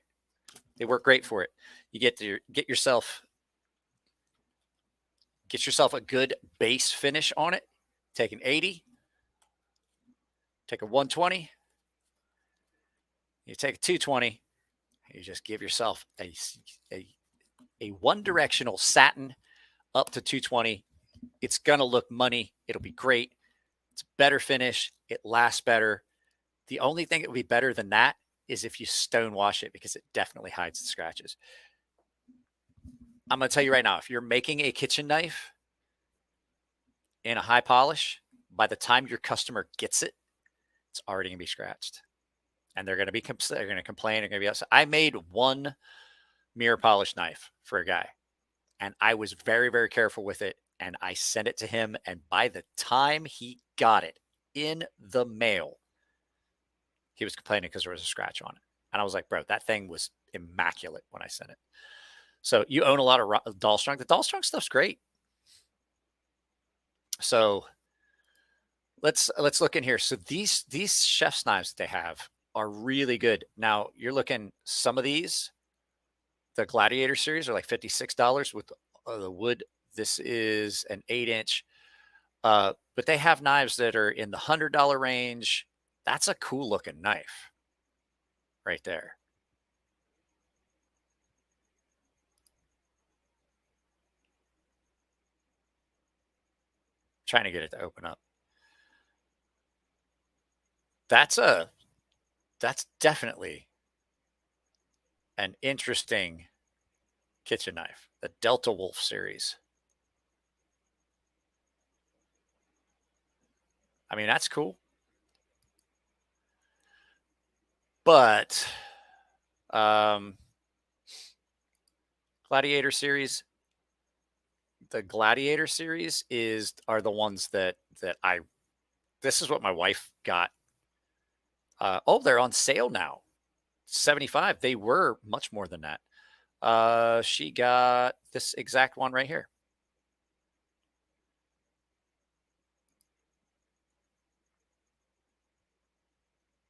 They work great for it. You get yourself a good base finish on it. Take an 80, take a 120, you take a 220. You just give yourself a one-directional satin up to 220. It's gonna look money. It'll be great. It's a better finish. It lasts better. The only thing that would be better than that is if you stone wash it because it definitely hides the scratches. I'm going to tell you right now, if you're making a kitchen knife in a high polish, by the time your customer gets it, it's already going to be scratched. And they're going to complain. They're going to be upset. I made one mirror polish knife for a guy, and I was very, very careful with it. And I sent it to him. And by the time he got it in the mail, he was complaining because there was a scratch on it. And I was like, bro, that thing was immaculate when I sent it. So you own a lot of Dahlstrong. The Dahlstrong stuff's great. So let's look in here. So these chef's knives that they have are really good. Now you're looking, some of these, the Gladiator series are like $56 with the wood. This is an 8-inch. But they have knives that are in the $100 range. That's a cool looking knife right there. Trying to get it to open up. That's definitely an interesting kitchen knife, the Delta Wolf series. I mean, that's cool. But Gladiator series, the Gladiator series are the ones that this is what my wife got. Oh, they're on sale now. 75. They were much more than that. She got this exact one right here.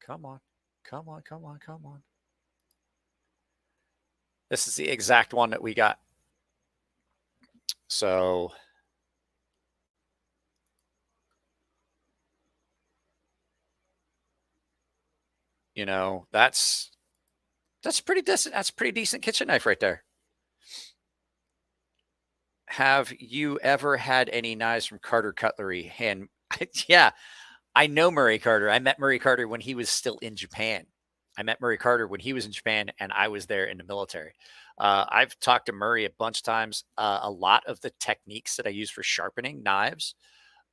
Come on. Come on, come on, come on. This is the exact one that we got. So that's pretty decent. That's a pretty decent kitchen knife right there. Have you ever had any knives from Carter Cutlery? Yeah, I know Murray Carter. I met Murray Carter when he was still in Japan. I met Murray Carter when he was in Japan and I was there in the military. I've talked to Murray a bunch of times. A lot of the techniques that I use for sharpening knives,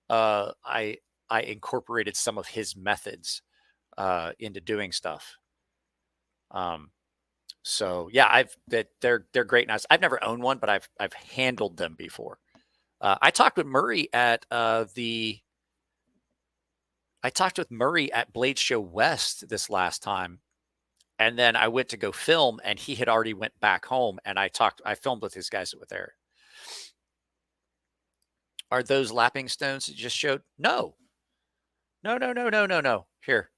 I incorporated some of his methods into doing stuff. So yeah, they're great knives. I've never owned one, but I've handled them before. I talked with Murray at Blade Show West this last time. And then I went to go film and he had already went back home and I filmed with his guys that were there. Are those lapping stones that you just showed? No. No. Here.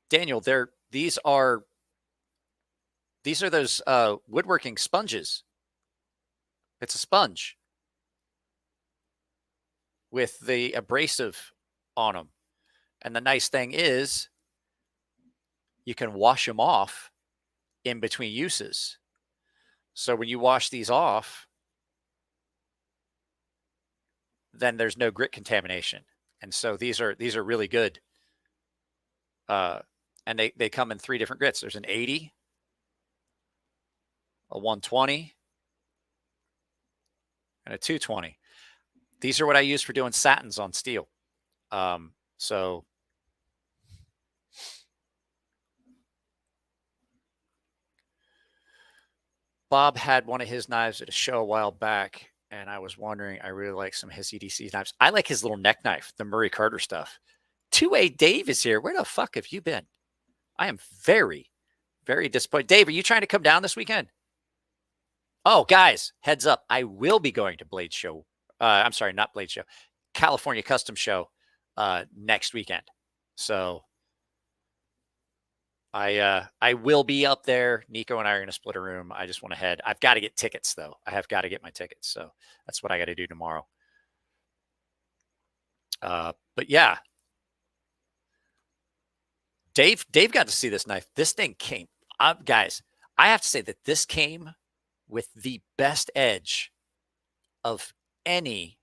Daniel, these are those woodworking sponges. It's a sponge with the abrasive on them. And the nice thing is you can wash them off in between uses. So when you wash these off, then there's no grit contamination. And so these are really good. And they come in 3 different grits. There's an 80, a 120, and a 220. These are what I use for doing satins on steel. So Bob had one of his knives at a show a while back, and I was wondering, I really like some of his EDC knives. I like his little neck knife, the Murray Carter stuff. 2A Dave is here. Where the fuck have you been? I am very, very disappointed. Dave, are you trying to come down this weekend? Oh, guys, heads up. I will be going to Blade Show. I'm sorry, not Blade Show. California Custom Show next weekend. So I will be up there. Nico and I are going to split a room. I just want to head. I've got to get tickets, though. I have got to get my tickets. So that's what I got to do tomorrow. But yeah. Dave got to see this knife. This thing came up, guys. I have to say that this came with the best edge of any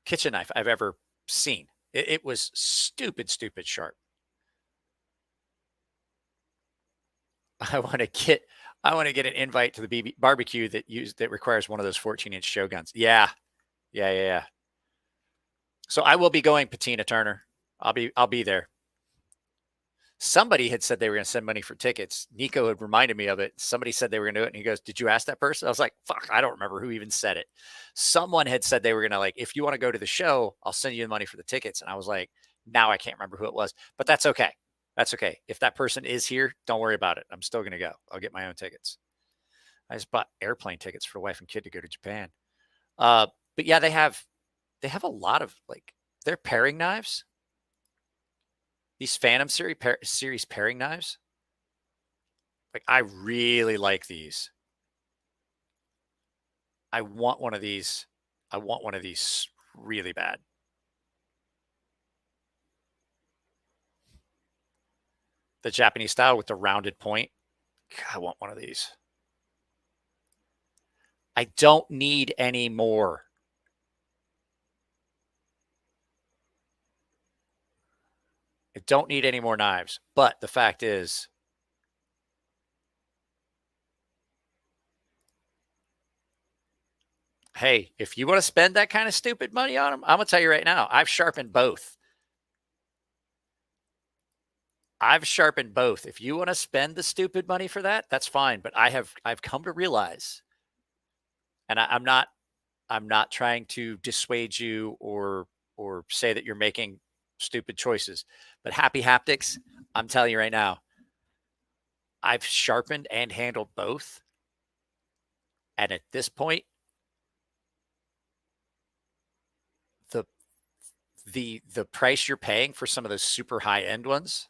kitchen knife I've ever seen. It was stupid sharp. I want to get an invite to the barbecue that requires one of those 14-inch Shoguns. Yeah. So I will be going, Patina Turner. I'll be there. Somebody had said they were going to send money for tickets. Nico had reminded me of it. Somebody said they were going to do it. And he goes, did you ask that person? I was like, fuck, I don't remember who even said it. Someone had said they were going to, like, if you want to go to the show, I'll send you the money for the tickets. And I was like, now I can't remember who it was, but that's okay. That's okay. If that person is here, don't worry about it. I'm still going to go. I'll get my own tickets. I just bought airplane tickets for wife and kid to go to Japan. But yeah, they have a lot of, like, they're paring knives. These Phantom series paring knives, like, I really like these. I want one of these. I want one of these really bad. The Japanese style with the rounded point. God, I want one of these. I don't need any more. I don't need any more knives. But the fact is, hey, if you want to spend that kind of stupid money on them, I'm going to tell you right now, I've sharpened both. If you want to spend the stupid money for that, that's fine. But I've come to realize, and I'm not trying to dissuade you or say that you're making stupid choices, but Happy Haptics, I'm telling you right now, I've sharpened and handled both. And at this point, the price you're paying for some of those super high end ones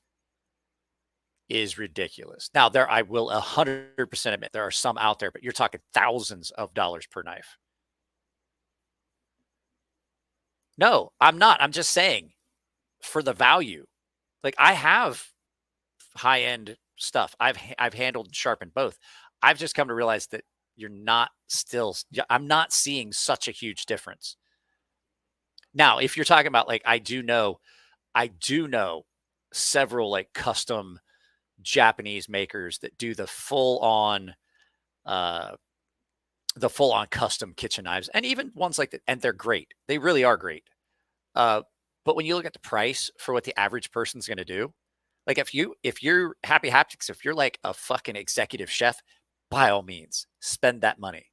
is ridiculous. Now, I will 100% admit there are some out there, but you're talking thousands of dollars per knife. No, I'm not. I'm just saying for the value. Like, I have high end stuff. I've handled and sharpened both. I've just come to realize that I'm not seeing such a huge difference. Now, if you're talking about, like, I do know several like custom Japanese makers that do the full on custom kitchen knives, and even ones like that, and they're great. They really are great. But when you look at the price for what the average person's going to do, like if you're Happy Haptics, if you're like a fucking executive chef, by all means, spend that money.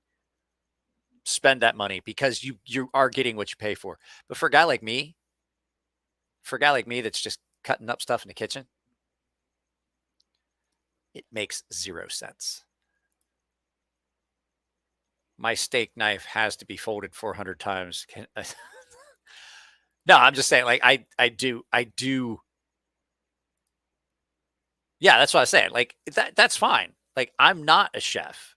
Spend that money because you are getting what you pay for. But for a guy like me that's just cutting up stuff in the kitchen, it makes 0 sense. My steak knife has to be folded 400 times. No, I'm just saying, like, I do. Yeah, that's what I was saying. Like, that's fine. Like, I'm not a chef,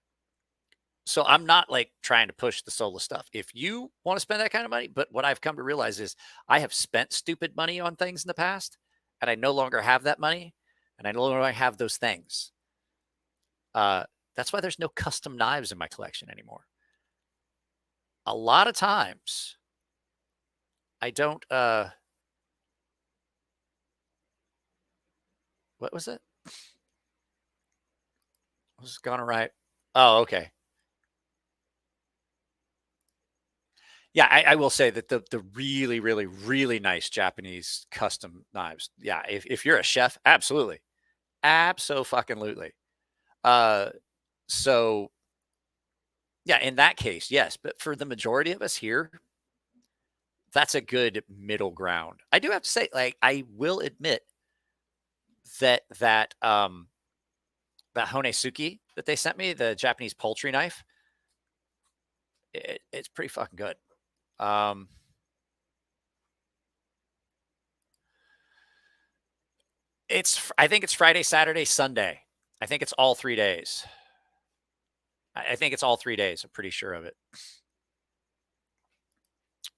so I'm not like trying to push the solo stuff. If you want to spend that kind of money, but what I've come to realize is I have spent stupid money on things in the past, and I no longer have that money, and I no longer have those things. That's why there's no custom knives in my collection anymore. A lot of times, I don't. What was it? Was it gone right? Oh, okay. Yeah, I will say that the really, really, really nice Japanese custom knives. Yeah, if you're a chef, absolutely. Abso-fucking-lutely. So yeah, in that case, yes. But for the majority of us here, that's a good middle ground. I do have to say, like, I will admit that that Honesuki that they sent me, the Japanese poultry knife, it's pretty fucking good. I think it's Friday, Saturday, Sunday. I think it's all 3 days. I think it's all 3 days. I'm pretty sure of it.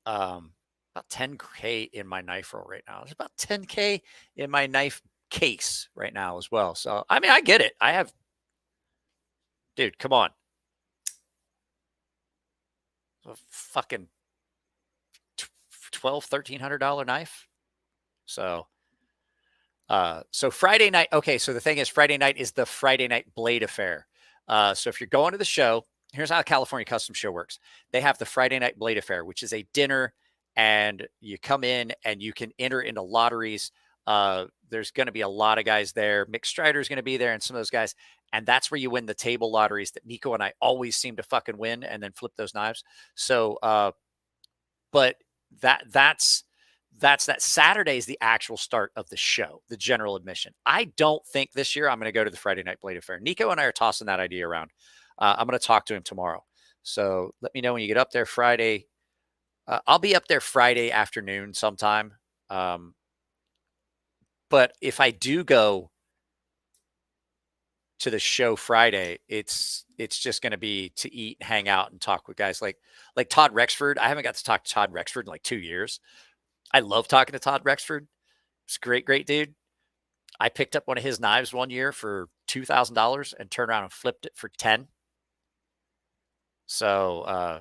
About 10K in my knife roll right now. There's about 10K in my knife case right now as well. So, I mean, I get it. Dude, come on. A fucking $1,200-$1,300 knife. So Friday night. Okay, so the thing is, Friday night is the Friday Night Blade Affair. So if you're going to the show, here's how the California Custom Show works. They have the Friday Night Blade Affair, which is a dinner, and you come in and you can enter into lotteries. There's going to be a lot of guys there. Mick Strider's going to be there, and some of those guys. And that's where you win the table lotteries that Nico and I always seem to fucking win and then flip those knives. So, but that's that Saturday is the actual start of the show, the general admission. I don't think this year I'm going to go to the Friday Night Blade Affair. Nico and I are tossing that idea around. I'm going to talk to him tomorrow. So let me know when you get up there Friday. I'll be up there Friday afternoon sometime. But if I do go to the show Friday, it's just going to be to eat, hang out, and talk with guys like Todd Rexford. I haven't got to talk to Todd Rexford in like 2 years. I love talking to Todd Rexford. It's a great dude. I picked up one of his knives one year for $2,000 and turned around and flipped it for 10. So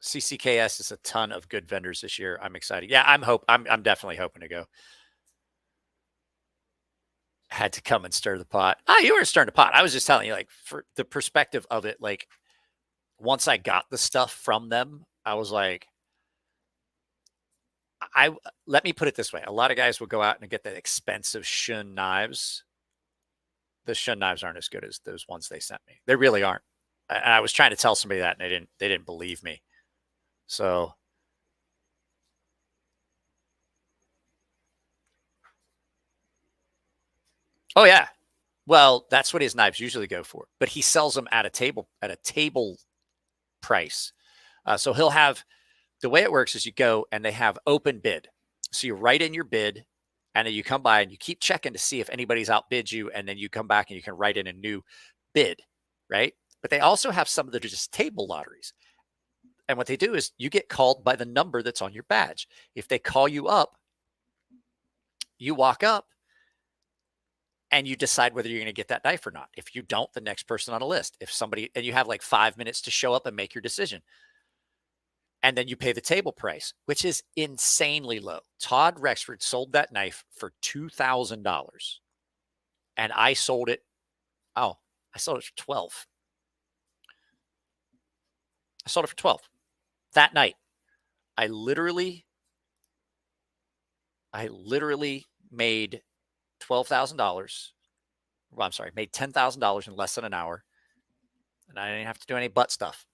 CCKS is a ton of good vendors this year. I'm excited. Yeah, I'm definitely hoping to go. Had to come and stir the pot. You were stirring the pot. I was just telling you, like, for the perspective of it, like, once I got the stuff from them, I was like, let me put it this way. A lot of guys will go out and get the expensive Shun knives. The Shun knives aren't as good as those ones they sent me. They really aren't. And I was trying to tell somebody that, and they didn't believe me. So, oh yeah. Well, that's what his knives usually go for. But he sells them at a table price. So he'll have, the way it works is you go and they have open bid. So you write in your bid, and then you come by and you keep checking to see if anybody's outbid you, and then you come back and you can write in a new bid, right? But they also have some that are just table lotteries. And what they do is you get called by the number that's on your badge. If they call you up, you walk up and you decide whether you're going to get that knife or not. If you don't, the next person on the list. If somebody, and you have like 5 minutes to show up and make your decision. And then you pay the table price, which is insanely low. Todd Rexford sold that knife for $2,000. And I sold it. I sold it for 12. I sold it for 12 that night. I literally made $12,000. Well, I'm sorry, made $10,000 in less than an hour. And I didn't have to do any butt stuff.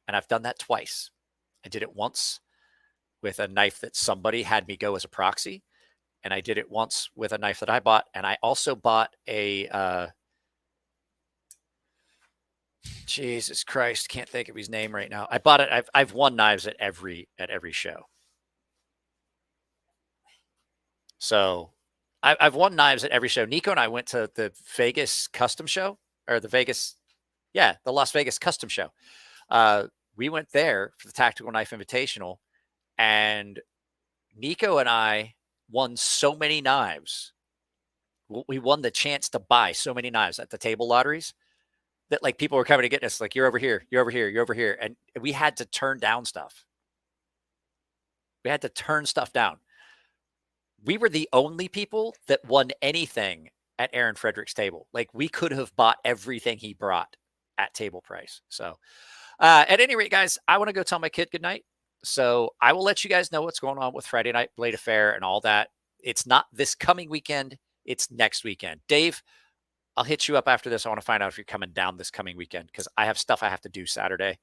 And I've done that twice. I did it once with a knife that somebody had me go as a proxy. And I did it once with a knife that I bought. And I also bought a, Jesus Christ, can't think of his name right now. I bought it. I've won knives at every show. So I've won knives at every show. Nico and I went to the Vegas custom show, or the Las Vegas custom show. We went there for the Tactical Knife Invitational, and Nico and I won so many knives. We won the chance to buy so many knives at the table lotteries that, like, people were coming to get us, like, you're over here, you're over here, you're over here. And we had to turn down stuff. We had to turn stuff down. We were the only people that won anything at Aaron Frederick's table. Like, we could have bought everything he brought at table price. So, at any rate, guys, I want to go tell my kid goodnight. So I will let you guys know what's going on with Friday Night Blade Affair and all that. It's not this coming weekend. It's next weekend. Dave, I'll hit you up after this. I want to find out if you're coming down this coming weekend, because I have stuff I have to do Saturday.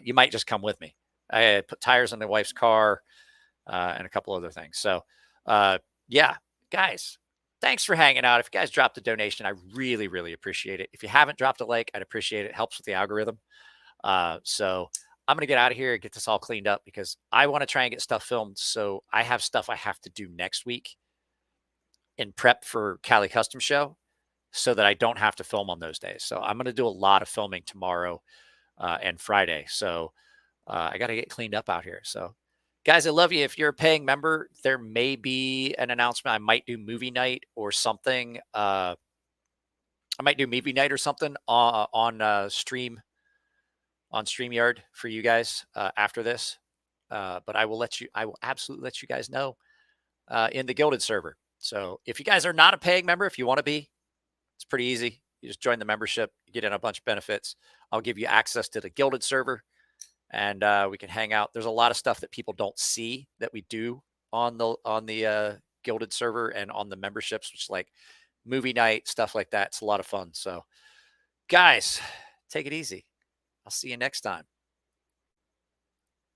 You might just come with me. I put tires on the wife's car and a couple other things. So, yeah, guys, thanks for hanging out. If you guys dropped a donation, I really, really appreciate it. If you haven't dropped a like, I'd appreciate it. It helps with the algorithm. So I'm going to get out of here and get this all cleaned up, because I want to try and get stuff filmed. So I have stuff I have to do next week in prep for Cali Custom Show, so that I don't have to film on those days. So I'm going to do a lot of filming tomorrow and Friday. So I got to get cleaned up out here. So guys, I love you. If you're a paying member, there may be an announcement. I might do movie night or something. I might do movie night or something on stream. On StreamYard for you guys after this. But I will absolutely let you guys know in the Gilded server. So if you guys are not a paying member, if you want to be, it's pretty easy. You just join the membership, you get in a bunch of benefits. I'll give you access to the Gilded server, and we can hang out. There's a lot of stuff that people don't see that we do on the Gilded server and on the memberships, which is like movie night, stuff like that. It's a lot of fun. So guys, take it easy. I'll see you next time.